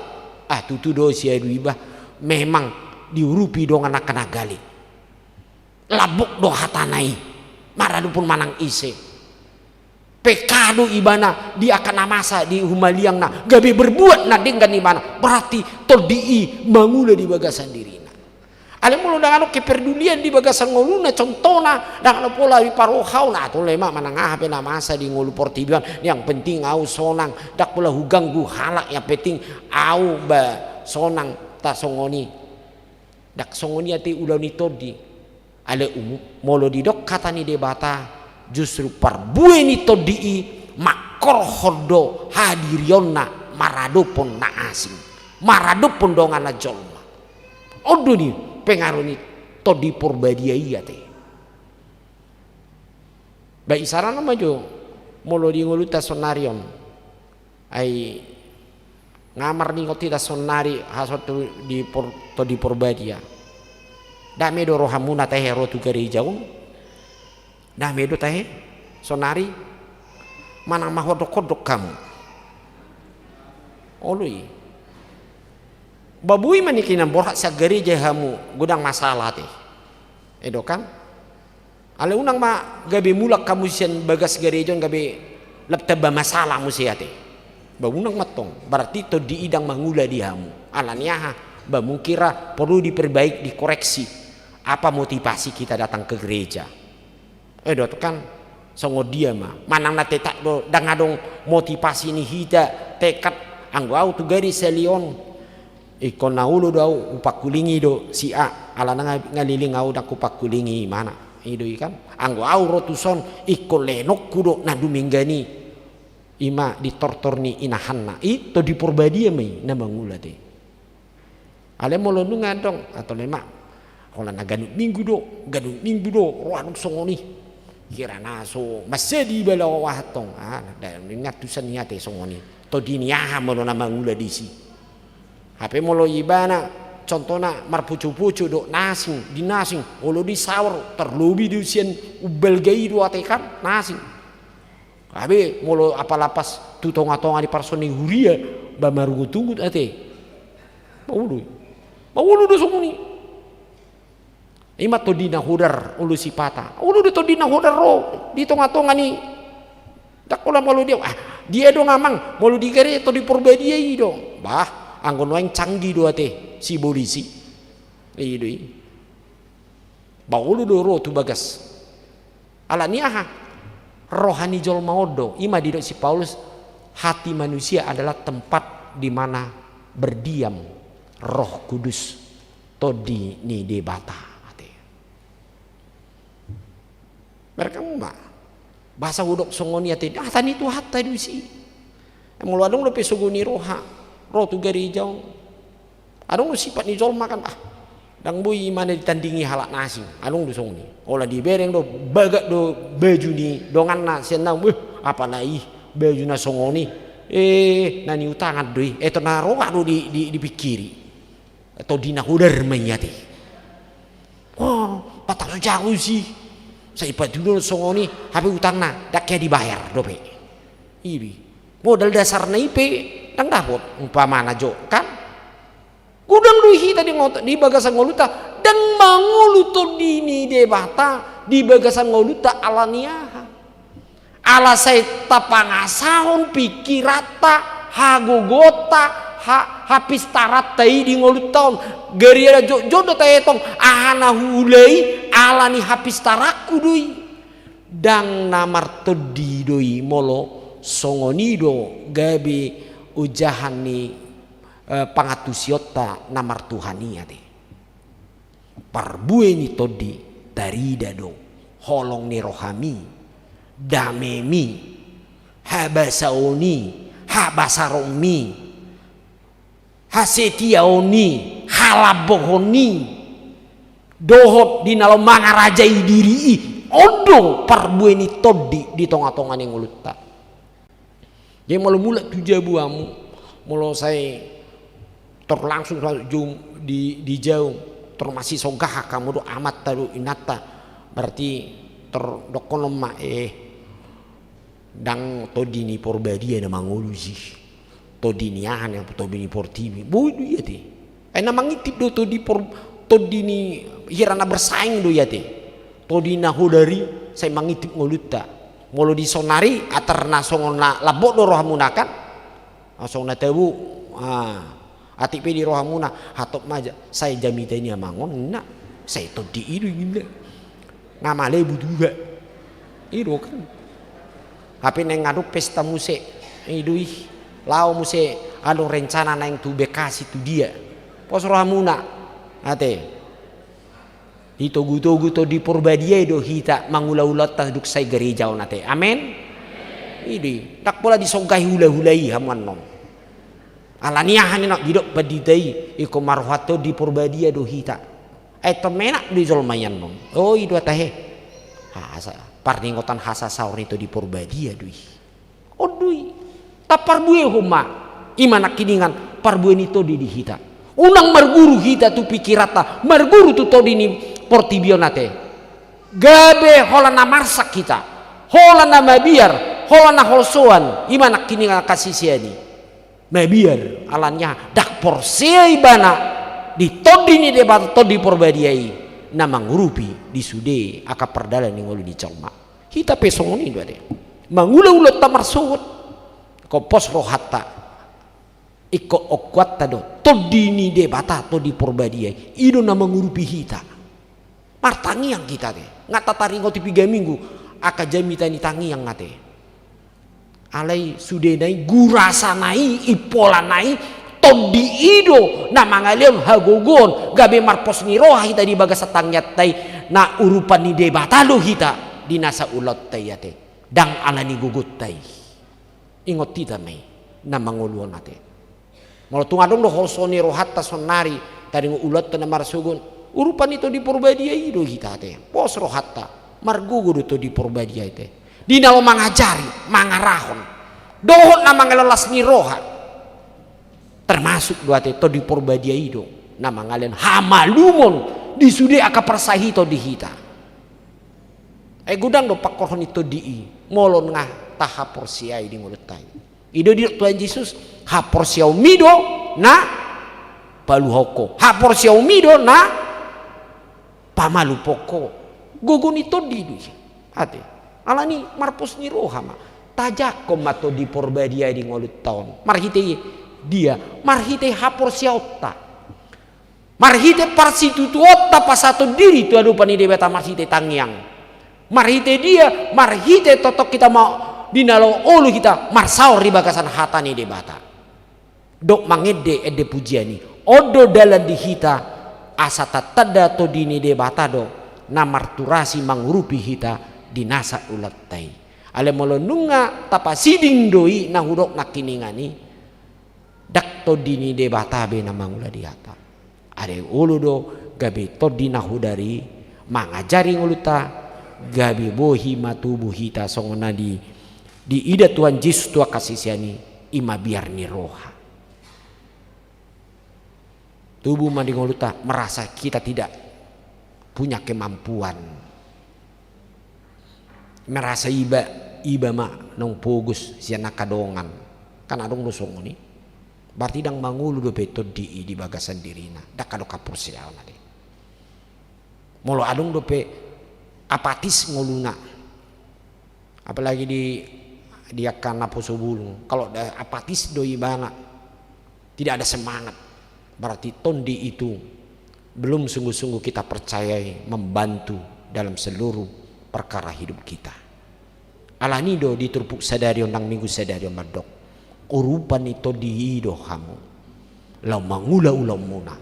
tutu do si ibah memang diurupi dong anak gali labuk do hatanai maradu pun manang ise pekado ibana di akan namasa di humaliang na gabe berbuat na dengan ibana berarti todii mangula di bagasan dirina ale mulo dengan kepedulian di bagasan ngoluna contohna dengan pola di parohau na to lema manang pe namasa di ngolu portibian yang penting au sonang dak pola huganggu halak yang penting au ba sonang ta songoni dak songoni ati ulani todi ale molo di dok kata ni debata justru parbueni todii makor hodo hadirionna maradopon na asing maradopon dongana jolma odo ni pengaruh ni todi porbadia iya teh baik sarana maju molo di ngoluta sonarion ai ngamar ni ngoti da sonari hasotu di todi porbadia dame do rohamuna teh ro tu gari jaung dah medo teh sonari manang mahodok-hodok kamu olui babui manikinan borhak sa gereja hamu gudang masalah teh edo kan ale unang ma gabe mulak kamu sian bagas gereja gabe lepteba masalah musia teh babunang matong berarti to diidang mangula di hamu alaniah ba mungkira perlu diperbaik dikoreksi apa motivasi kita datang ke gereja dot kan songo dia mah manang na tetak do dangadong motivasi ni hita tekad anggo au tu gari selion ikon naulu do upakulingi do si a alana ngaliling au dak upakulingi mana ido ikan anggo au rotuson ikon lenok kudo na duminggani ima ditortorni inahanna itu di porbadia mai na mangula te ale molo nungadong atau lemak hola na ganut minggu do roanuk songoni kira naso masih di bawah hatong dan ingat tusan niate songoni to dinia molo na mangula disi hape molo ibana contohna marpucu-pucu do nasing di nasing olo di sawur terlobi di usian ubel gai do atekan nasing hape molo apa lapas tu tonga-tonga di parsoni huria ba marugo tunggut ate Maulu do songoni ima to dina hudar ulu sipata ulu do to dina hudar ro di tonga-tonga ni takola malu dia do ngamang malu digere to di porbadiai do bah anggon waeng canggih do ate si polisi idoi baulu do ro tu bagas ala niaha rohani jol maodo ima didok si Paulus hati manusia adalah tempat di mana berdiam Roh Kudus todi ni debata ate mereka mbak bahasa udok songoni ate tani tu hatta dusi emang adong lo pesogoni roha roh tu gari jauh adong lo sifat ni jol makan dang bui mana ditandingi halak nasi adong do songoni olah di bereng do bagak do baju ni dongan na senang apa nai baju na songoni nani utangan doi to naro ado dipikiri atau dina hudar mayati patah jauh sih saya dulu songoni habis utang na dak kayak dibayar dope ini modal dasar na ipe dang dapot umpamana jo kan gudang duhi tadi ngotot di bagasan ngoluta dan mangulu to dini debata di bagasan ngoluta alaniaha ala saya tapangasahon pikirata hagogota habis tarat tai di ngoluton geriara jodoh tayetong ahana hulai alani habis taraku dui dang namar todi doi molo songonido gabi ujahan ni pangatusiota namar Tuhani ate parbue ni todi dari dado holong ni rohami damemi habasaoni habasaromi hasetiaoni halabohoni dohot di nalo mangarajai diri odo parbue ni todi di tonga-tonga ni ngulutta dia malu mula tujabuamu mulu saya terlangsung di jauh termasih sogah kamu do amat taru inata berarti terdokonom ma dang todi ni porbadia na mangulusi todi ni ahan yang todi ni portibi bodo ya te na mangitip do todi ni hirana bersaing do ya te todi na hodari saya mangitip nguluta mulu di sonari atarna songona labok do rohamunakan songna tebu atik pe di rohamuna hatop maja saya jamita ini amangon nak saya todi itu gila nama lebu juga itu kan tapi neng ngadu pesta musik itu lau musik anu rencana neng tu bekas itu dia pos rohamuna ate ditogu-togu to di porbadia do hita mangulau-ulat taduk saya gereja nate amen ini tak pola disogai hula-hulai hamuan non alaniahan nak didok badidai iko marwato di porbadia do hita eto menak di zolmayan non oh itu atahe parningotan hasa saur itu di porbadia dui odui tapar bue huma imanak kiningan parbue ni to di hita unang marguru hita tu pikirata marguru tu to di ni portibionate gabe holana marsak kita holana mabiar holana holsoan imanak kiningan kasisiani mabiar alannya dak porsiai bana di todi ni debat todi porbadiai nama ngurupi di sude aka perdalan ni ngolu di colma kita pesong ni dua de mangula-ulat tamar suhut ko pos rohata iko okwat tado todi ni debata todi porbadiai ido nama ngurupi hita martangi yang kita de ngata taringo ti 3 minggu aka jamita ni tangi yang ngate alai sude nai gurasa nai ipola nai todi ido na mangalion hagogon gabe marpos ni roha hita di bagas satangnyat tai na urupan ni debata lo hita di nasa ulot tai ate dang alani gugut tai ingot tita mai na manguluan ate mau tungadong do hosoni rohatta sonari tadi ulot na marsugun urupan itu di porbadia ido hita ate pos rohatta margugu do di porbadia ite di nalo mangajari mangarahon dohot na mangelolas ni roha termasuk dua to di porbadia ido nama ngalen hamalumon di sude aka persahi to di hita gudang do pakohon itu di molon ngah tahap porsiai di mulut tai Ido di Tuhan Yesus hapor siaumido na paluhoko, hapor siaumido na pamalupoko. Gugun itu di hati. Alani marpus ni rohama. Tajak komato di porbadia di ngolut tahun. Marhite dia, marhite hapor siauta. Marhite parsitutu otta pasato diri tu adu pani debata marhite tangyang. Marhite dia, marhite totok kita mau dinalo olu kita marsaur di bagasan hatani debata. Dok mangede ede pujiani. Odo dalam di hita asata tada to dini debata do namarturasi mangurupi hita dinasa ulattai. Ale molonunga tapa siding doi na hudok nakiningani dak to dini debata be na mangula di hata. Ade ulu do gabe to dina hudari mangajari nguluta gabe bohi matubuh hita songona di ida Tuhan Yesus tua kasih siani ima biar ni roha. Tubuh mandi ngoluta merasa kita tidak punya kemampuan. Merasa iba mak nong pogus siana kadongan. Kan adong dosong ni. Berarti dang mangulu do beto di bagasan dirina. Dak kado kapur siaw nade. Molo adong do pe apatis ngoluna. Apalagi di akan naposo bulung. Kalau apatis doi bana tidak ada semangat. Berarti tondi itu belum sungguh-sungguh kita percayai membantu dalam seluruh perkara hidup kita. Alanido diturpuk sadari ondang minggu sadari madok. Urupan itu diido hamu. Lau mangula ulau muna.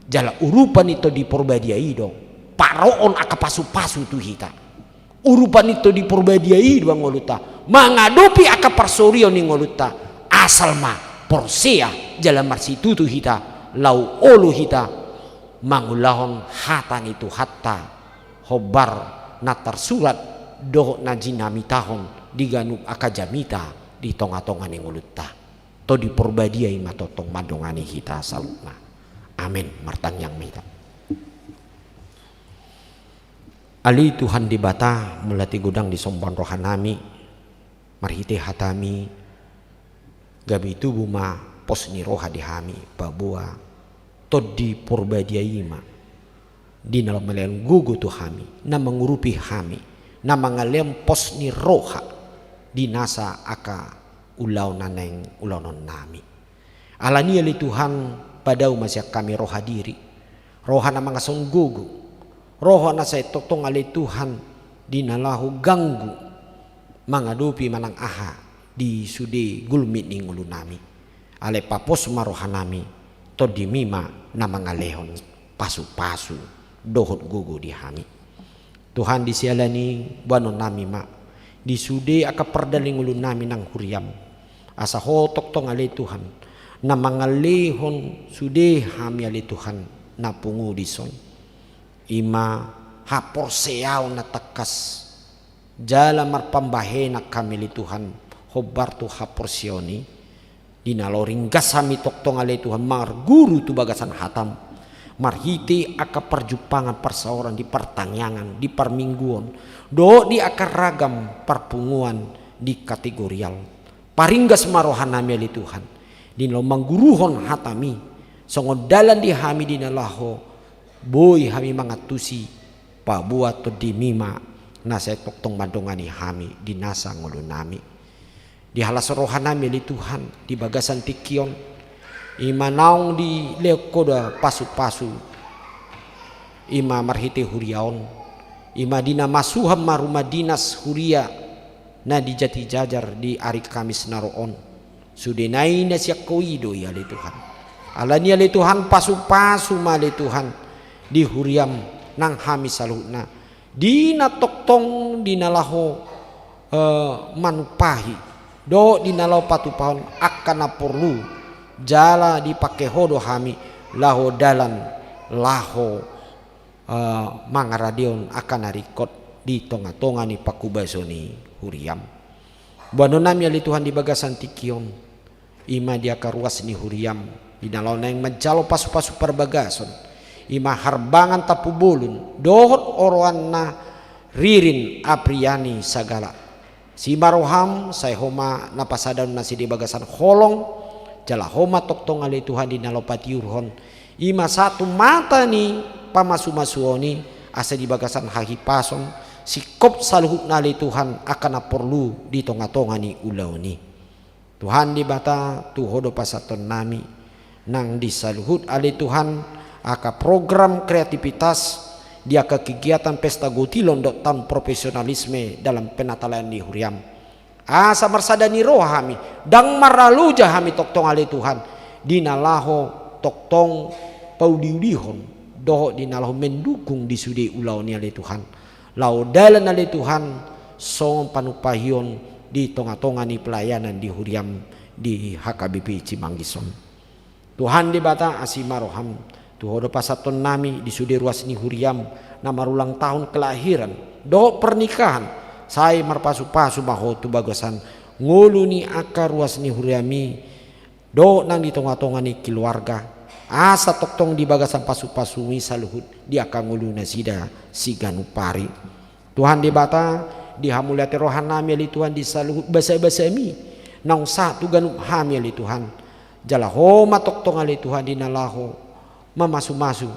Jala urupan itu di porbadia ido. Paroon aka pasu-pasu tu hita. Urupan itu di porbadia ido ngoluta. Mangadopi aka parsorio ni ngoluta. Asal ma porsea jala marsitu tu hita. Lau olu hita mangulahon hatan itu hatta hobar natar surat doh najinami tahun diganuk akajamita di tonga-tonga ni nguluta to di porbadia ima totong madongani hita salutna. Amin martang yang mita. Ali Tuhan di bata melati gudang di sombon rohanami marhite hatami gabi tubuh ma pos ni roha di hami babua to di porbadia ima di dalam melian gugu tu hami na mengurupi hami na mangaliam pos ni roha di nasa aka ulau naneng ulau non nami alani ali Tuhan pada umasya kami roha diri roha na mangasong gugu roha na saya totong ali Tuhan di nalahu ganggu mangadupi manang aha di sude gulmit ning ulu nami ale papos marohanami to di mima na mangalehon pasu-pasu dohot gugu di hami. Tuhan disialani buanon nami ma di sude aka perdaling ulu nami nang huriam asa hotok tong ale Tuhan na mangalehon sude hami ale Tuhan na pungu dison ima hapor seaw na takas jala marpambahena kami li Tuhan hobar tu hapor sioni dinaloring gasami toktong ale Tuhan mar guru tu bagasan hatam marhiti aka perjupangan persaoran di pertangyangan di permingguan do di akar ragam perpunguan di kategorial paringgas marohanami ale Tuhan dinalo mangguruhon hatami songodalan di hami dinalaho boy hami mangatusi pabuat to di mima nasa toktong madongani hami dinasa ngolunami di halas rohanami li Tuhan di bagasan tikion ima naung di leokoda pasu-pasu ima marhite huriaon ima dina masuham maruma dinas huria na di jati jajar di hari Kamis naroon sudenai na siya koido ya li Tuhan alani li Tuhan pasu-pasu ma li Tuhan di huriam nang hami saluna dina toktong dina laho manupahi do dinalau patupahon akan perlu jala dipakai hodo hami laho dalan laho mangaradion akan narikot di tonga-tonga ni pakubasoni huriam buano nami ali Tuhan di bagasan tikion ima dia karuas ni huriam dinalau nang menjalo pasu-pasu perbagason ima harbangan tapu bulun dohot oroan na ririn apriani sagala Si maroham saya homa napasadan nasi di bagasan holong jala homa toktong ale Tuhan di nalopati urhon ima satu mata ni pamasu-masuoni asa di bagasan hahi pason si kop saluhut nale Tuhan akan perlu di tonga-tonga ni ulau ni Tuhan di bata tuhodo pasaton nami nang disaluhut ale Tuhan aka program kreativitas dia ke kegiatan pesta gotilon dok tan profesionalisme dalam penatalan di huriam asa marsadani roh hami dang maraluja hami toktong ale Tuhan dinalaho toktong paudiulihon doho dinalaho mendukung di sudi ulau ni ale Tuhan lau dalan ale Tuhan song panupahion di tonga-tonga ni pelayanan di huriam di HKBP Cimanggison Tuhan di bata asimaroham tuhodo pasaton nami di sudi ruas ni huriam nama ulang tahun kelahiran do pernikahan saya marpasu-pasu maho tu bagasan ngulu ni akar ruas ni huriami do nang di tonga-tonga ni keluarga asa toktong di bagasan pasu-pasu ni saluhut dia akan ngulu nasida si ganupari Tuhan di bata di hamuliati rohan nami ali Tuhan di saluhut basa-basa mi nang satu ganup hami ali Tuhan jala homa toktong ali Tuhan di nalaho mamasu-masu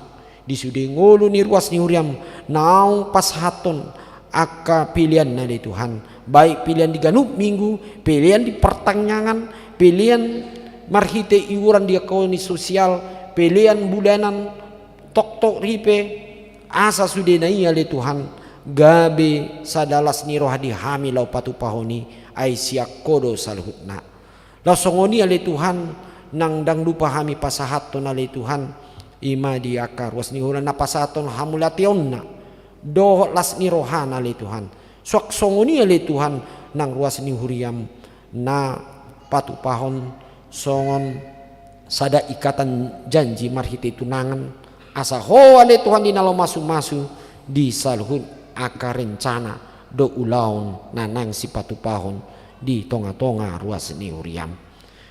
di sudi ngulu ni ruas ni huriam naung pashaton aka pilihan nali Tuhan baik pilihan di ganup minggu pilihan di pertanyangan pilihan marhite iuran dia koni sosial pilihan bulanan tok-tok ripe asa sudi nai ali Tuhan gabe sadalas ni roh di hami lau patu pahoni ai siak kodo saluhutna lasongoni ali Tuhan nang dang lupa hami pasahaton ali Tuhan ima di akar was ni huran napasaton hamulationna do las ni rohana le Tuhan sok songoni le Tuhan nang ruas ni huriam na patu pahon songon sada ikatan janji marhite tunangan asa hoa le Tuhan di nalo masu-masu di saluhut akar rencana do ulaun nanang si patu pahon di tonga-tonga ruas ni huriam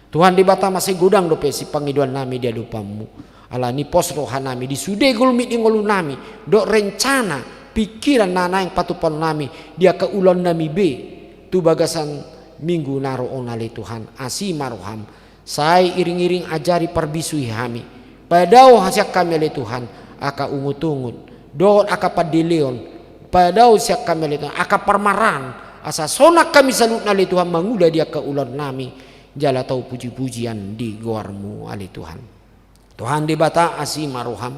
Tuhan di bata masih gudang do si pangiduan nami dia lupamu ala ni pos rohanami di sude gulmi ngolu nami dok rencana pikiran nana yang patupan nami dia ke ulon nami be tu bagasan minggu naro onale Tuhan asi maroham saya iring-iring ajari perbisui hami padau hasil kami le Tuhan aka ungut-ungut dok aka padeleon padau siak kami le Tuhan aka permaran asa sonak kami salut nale Tuhan manguda dia ke ulon nami jala tau puji-pujian di goarmu ale Tuhan Tuhan di bata asi maroham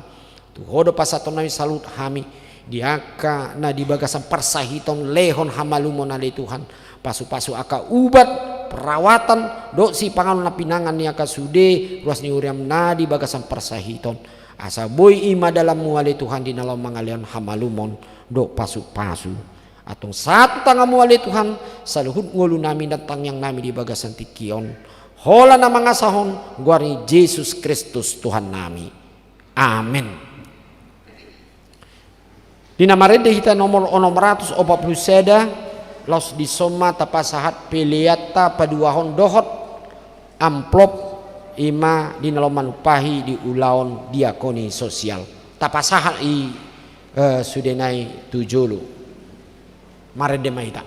tuhodo pasaton nami salut hami diaka na di bagasan persahiton lehon hamalumon ale Tuhan pasu-pasu aka ubat perawatan do si pangalon na pinangan ni aka sude ruas ni uriam na di bagasan persahiton asa boy ima dalam ale Tuhan di dalam mangalian hamalumon do pasu-pasu atong satu tangamu ale Tuhan saluhut ngulu nami datang yang nami di bagasan tikion hola na mga sahon guari Yesus Kristus Tuhan nami amin di namarede hita nomor 640 seda los di soma tapasahat peliata paduahon dohot amplop ima di naloman upahi di ulaon diakoni sosial tapasahat i sudenai tujulu marede mahita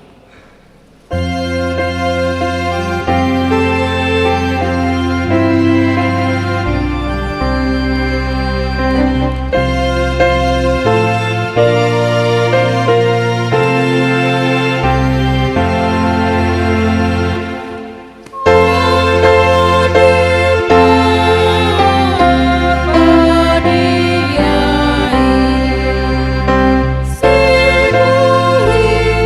Sinuhi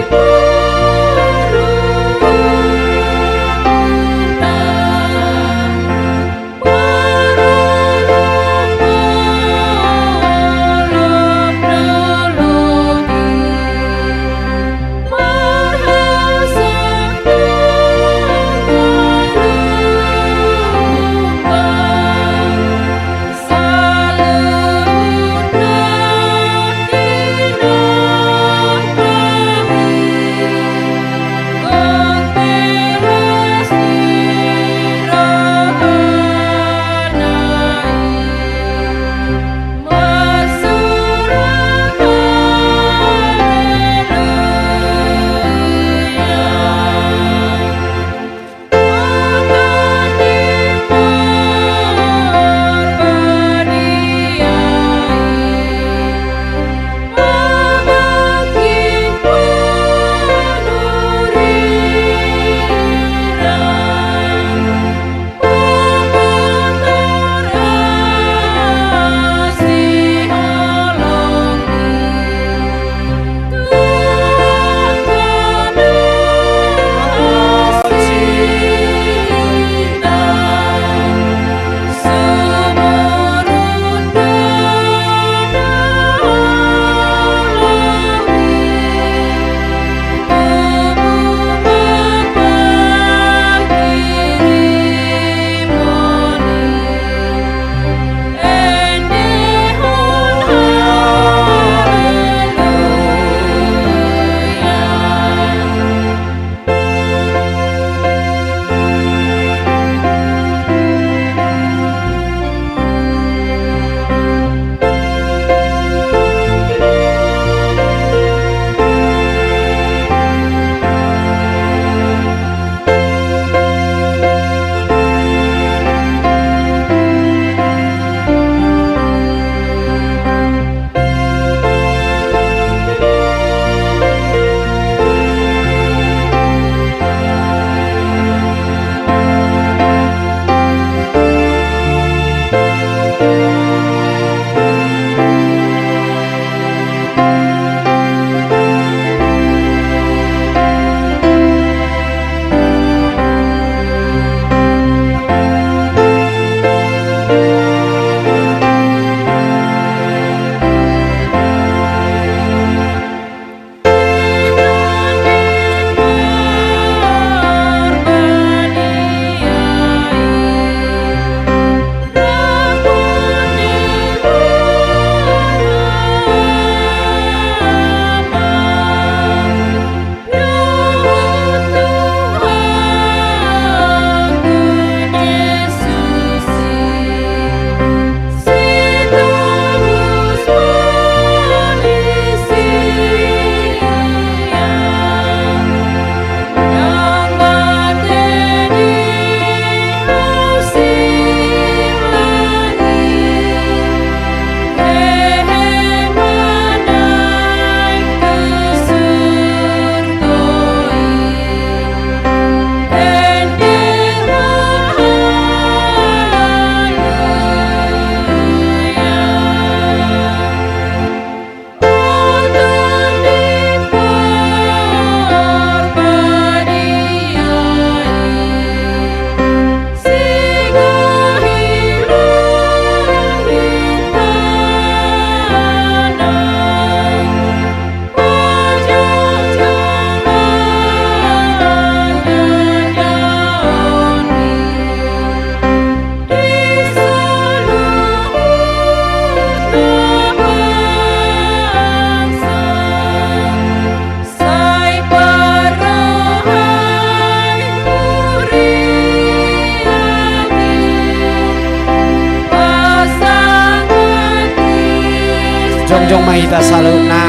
Jong mahita salutna.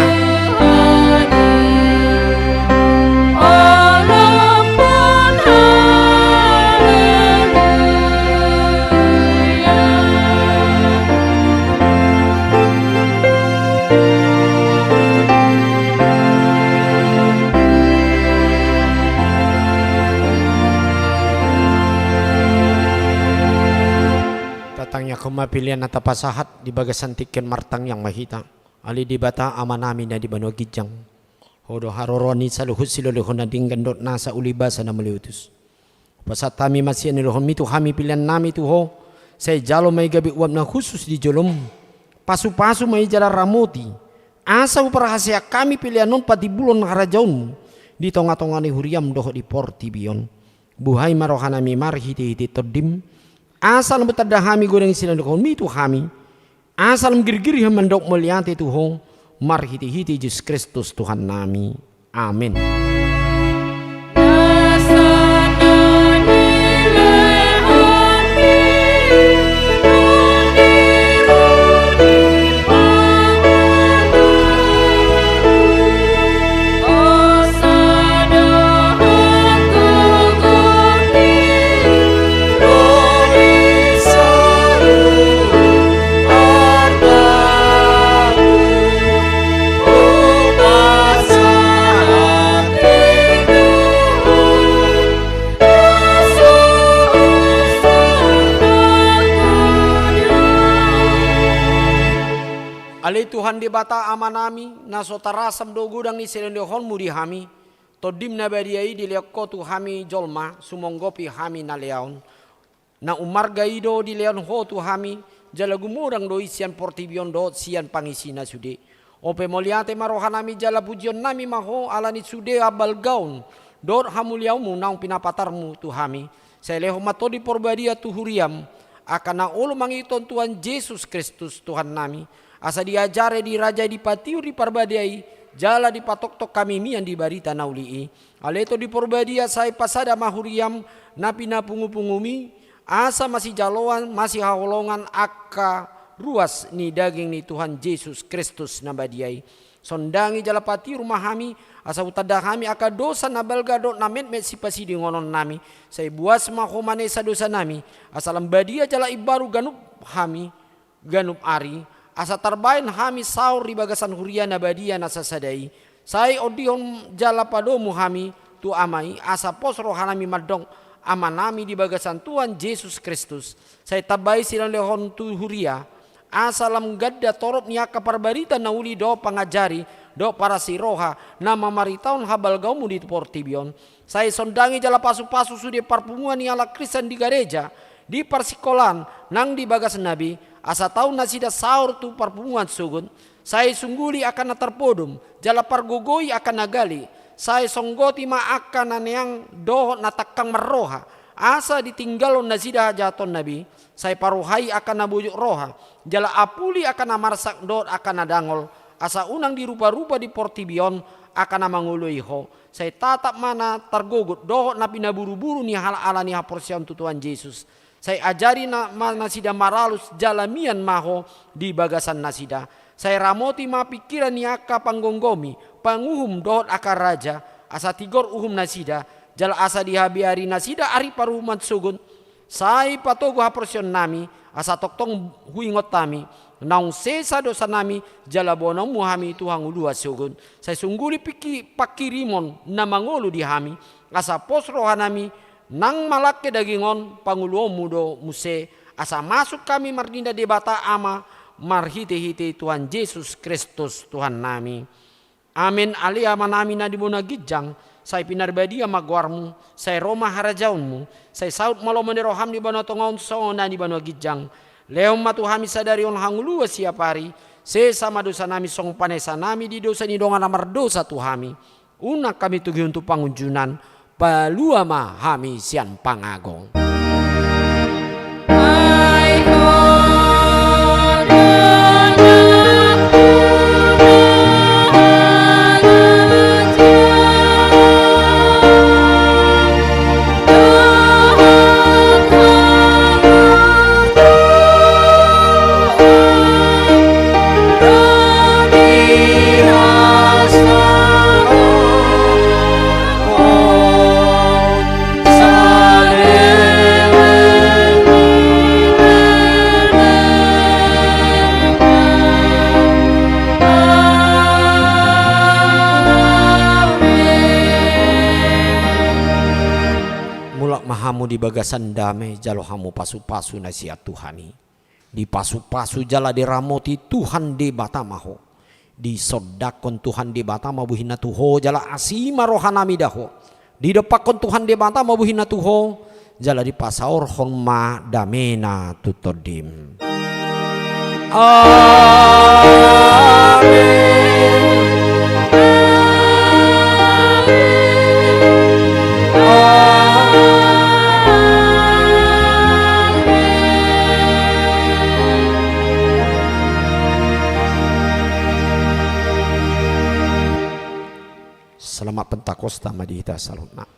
Tatangnya kumapilian at pasahat di bagasan tiken martang yang mahita. Ali di bata amanami na di bano gijang. Hodo haroroni sa luhut silo luhon na dinggandot nasa ulibasa na maliutus. Pasat kami masih nilohon mitu kami pilihan nami tuho. Saya jalo may gabi uap na khusus di jolom. Pasu-pasu may jala ramoti. Asa uparahasya kami pilihan non pati bulon harajaun. Di tonga-tonga ni huriam doho di portibion. Buhay marohanami marhiti-hiti todim. Asal betadahami goreng silang doho mitu kami. Asal girgiri mandok melihat itu ho marhiti-hiti Yesus Kristus Tuhan nami. Amin. Ali Tuhan di bata amanami na sotarasam do gudang ni selendohon mudi hami todim na badiai di liako tu hami jolma sumonggopi hami na leon na umarga ido di leon ho tu hami jala gumurang do isian portibion do sian pangisi na sude ope moliate marohanami jala pujion nami maho alani sude abal gaun dot hamuliaumu naung pinapatarmu tu hami seleho matodi porbadia tu huriam akan na ulo mangiton Tuhan Yesus Kristus Tuhan nami. Asa diajare di raja di patiu di parbadiai jala di patok-tok kami mian di barita naulii aleto di porbadia sai pasada mahuriam napi na pungu-pungumi asa masih jaloan masih haholongan akka ruas ni daging ni Tuhan Yesus Kristus nabadiai sondangi jala patiu rumah kami asa utada kami aka dosa nabalga dot namet met sipasi di ngonon nami sai buas mahomane sa dosa nami asa lambadia jala ibaru ganup kami ganup ari asa tarbain hami saur di bagasan huria nabadia nasa sadai. Saya odihon jala padomu hami tu amai asa pos rohanami madong amanami di bagasan Tuhan Yesus Kristus. Saya tabai silang lehon tu huria asa lam gadda torop niaka parbarita nauli do pangajari do para siroha nama maritaun habal gaumu di portibion. Saya sondangi jala pasu-pasu sudi parpunguan ni ala Kristen di gereja di persikolan nang di bagasan nabi asa tahu nasida saur tu parpunguan sugun saya sungguli akan terpodum jala pargogoi akan nagali saya songgoti ma akan yang doh natakang meroha asa ditinggalon nasida jaton nabi saya paruhai akan nabujuk roha jala apuli akan namarsak dot akan nadangol asa unang dirupa-rupa di portibion akan namangului ho saya tatap mana tergogut doh napi naburu-buru ni hal-ala ni haporsian tu Tuhan Yesus. Saya ajari nasida maralus jalamian maho di bagasan nasida. Saya ramoti ma pikiran niaka panggonggomi panguhum dohot akar raja asa tigor uhum nasida jala asa dihabiari nasida ari paruhuman sugun. Saya patogo haporsion nami asa toktong huingot tami naung sesa dosa nami jala bonong muhami tuhang ulua sugun. Saya sungguli pakirimon na mangolu di hami asa pos rohanami nang malake dagingon panguluomu do muse asa masuk kami mardinda di bata ama marhite-hite Tuhan Yesus Kristus Tuhan nami. Amin alia manami na di bona gijang saya pinarbadia magwarmu saya roma harajaunmu saya saut malo meneroham di bana tongon sona di bana gijang leom matu hami sadari on hangulua siapari se sama dosa nami song panesa nami di dosa ni dongan amar dosa tu hami una kami tugi untuk pangunjunan palua ma hami sian pangagong. hamu di bagasan damai jalo hamu pasu-pasu nasihat Tuhani. Di pasu-pasu jala di ramoti Tuhan di batamaho. Di sodakon Tuhan di batama buhina tuho jala asima rohanami daho. Di depakon Tuhan di batama buhina tuho jala di pasaur honma damena tutodim. Selamat Pentakosta Madita Salutna.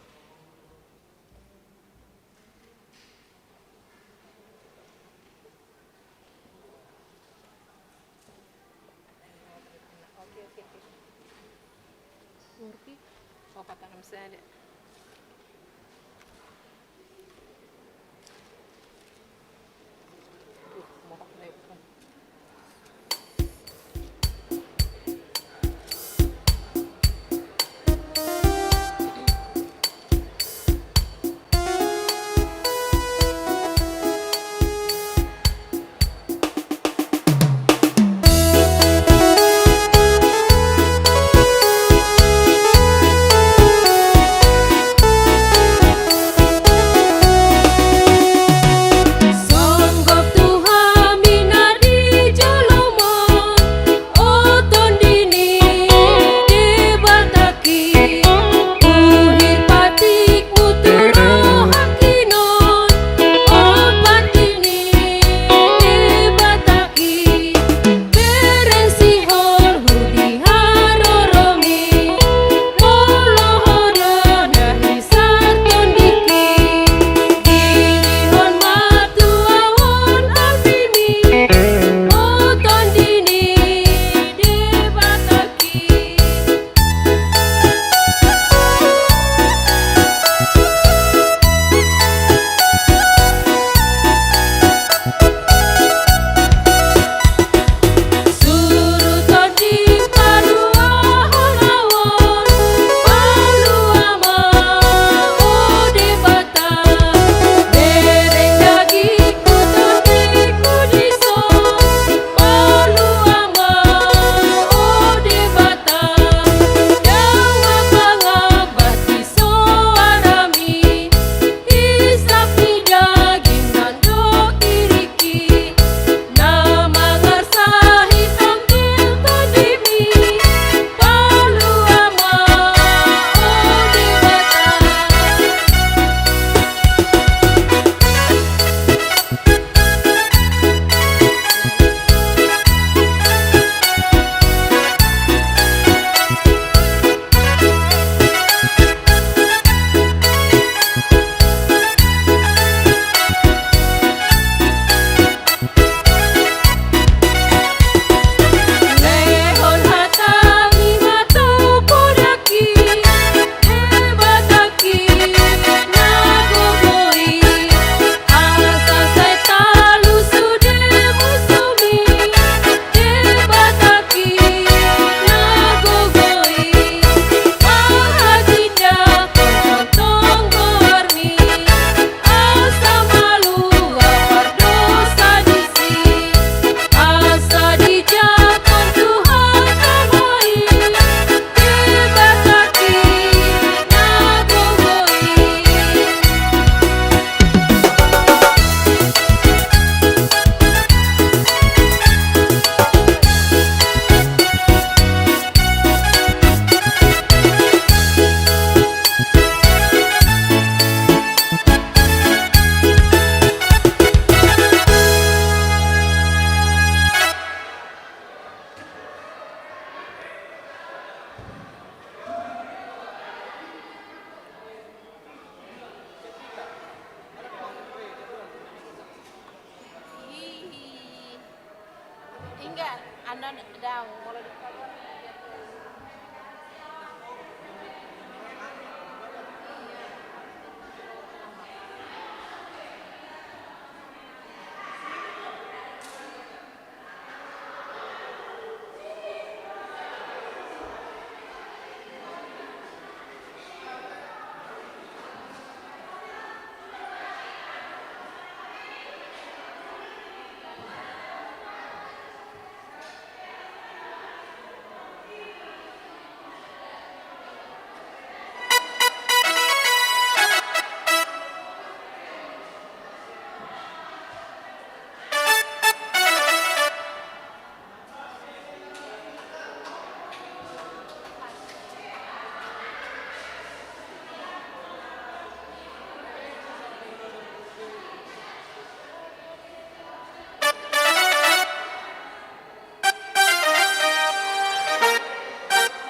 Enggak, Anda down. Kalau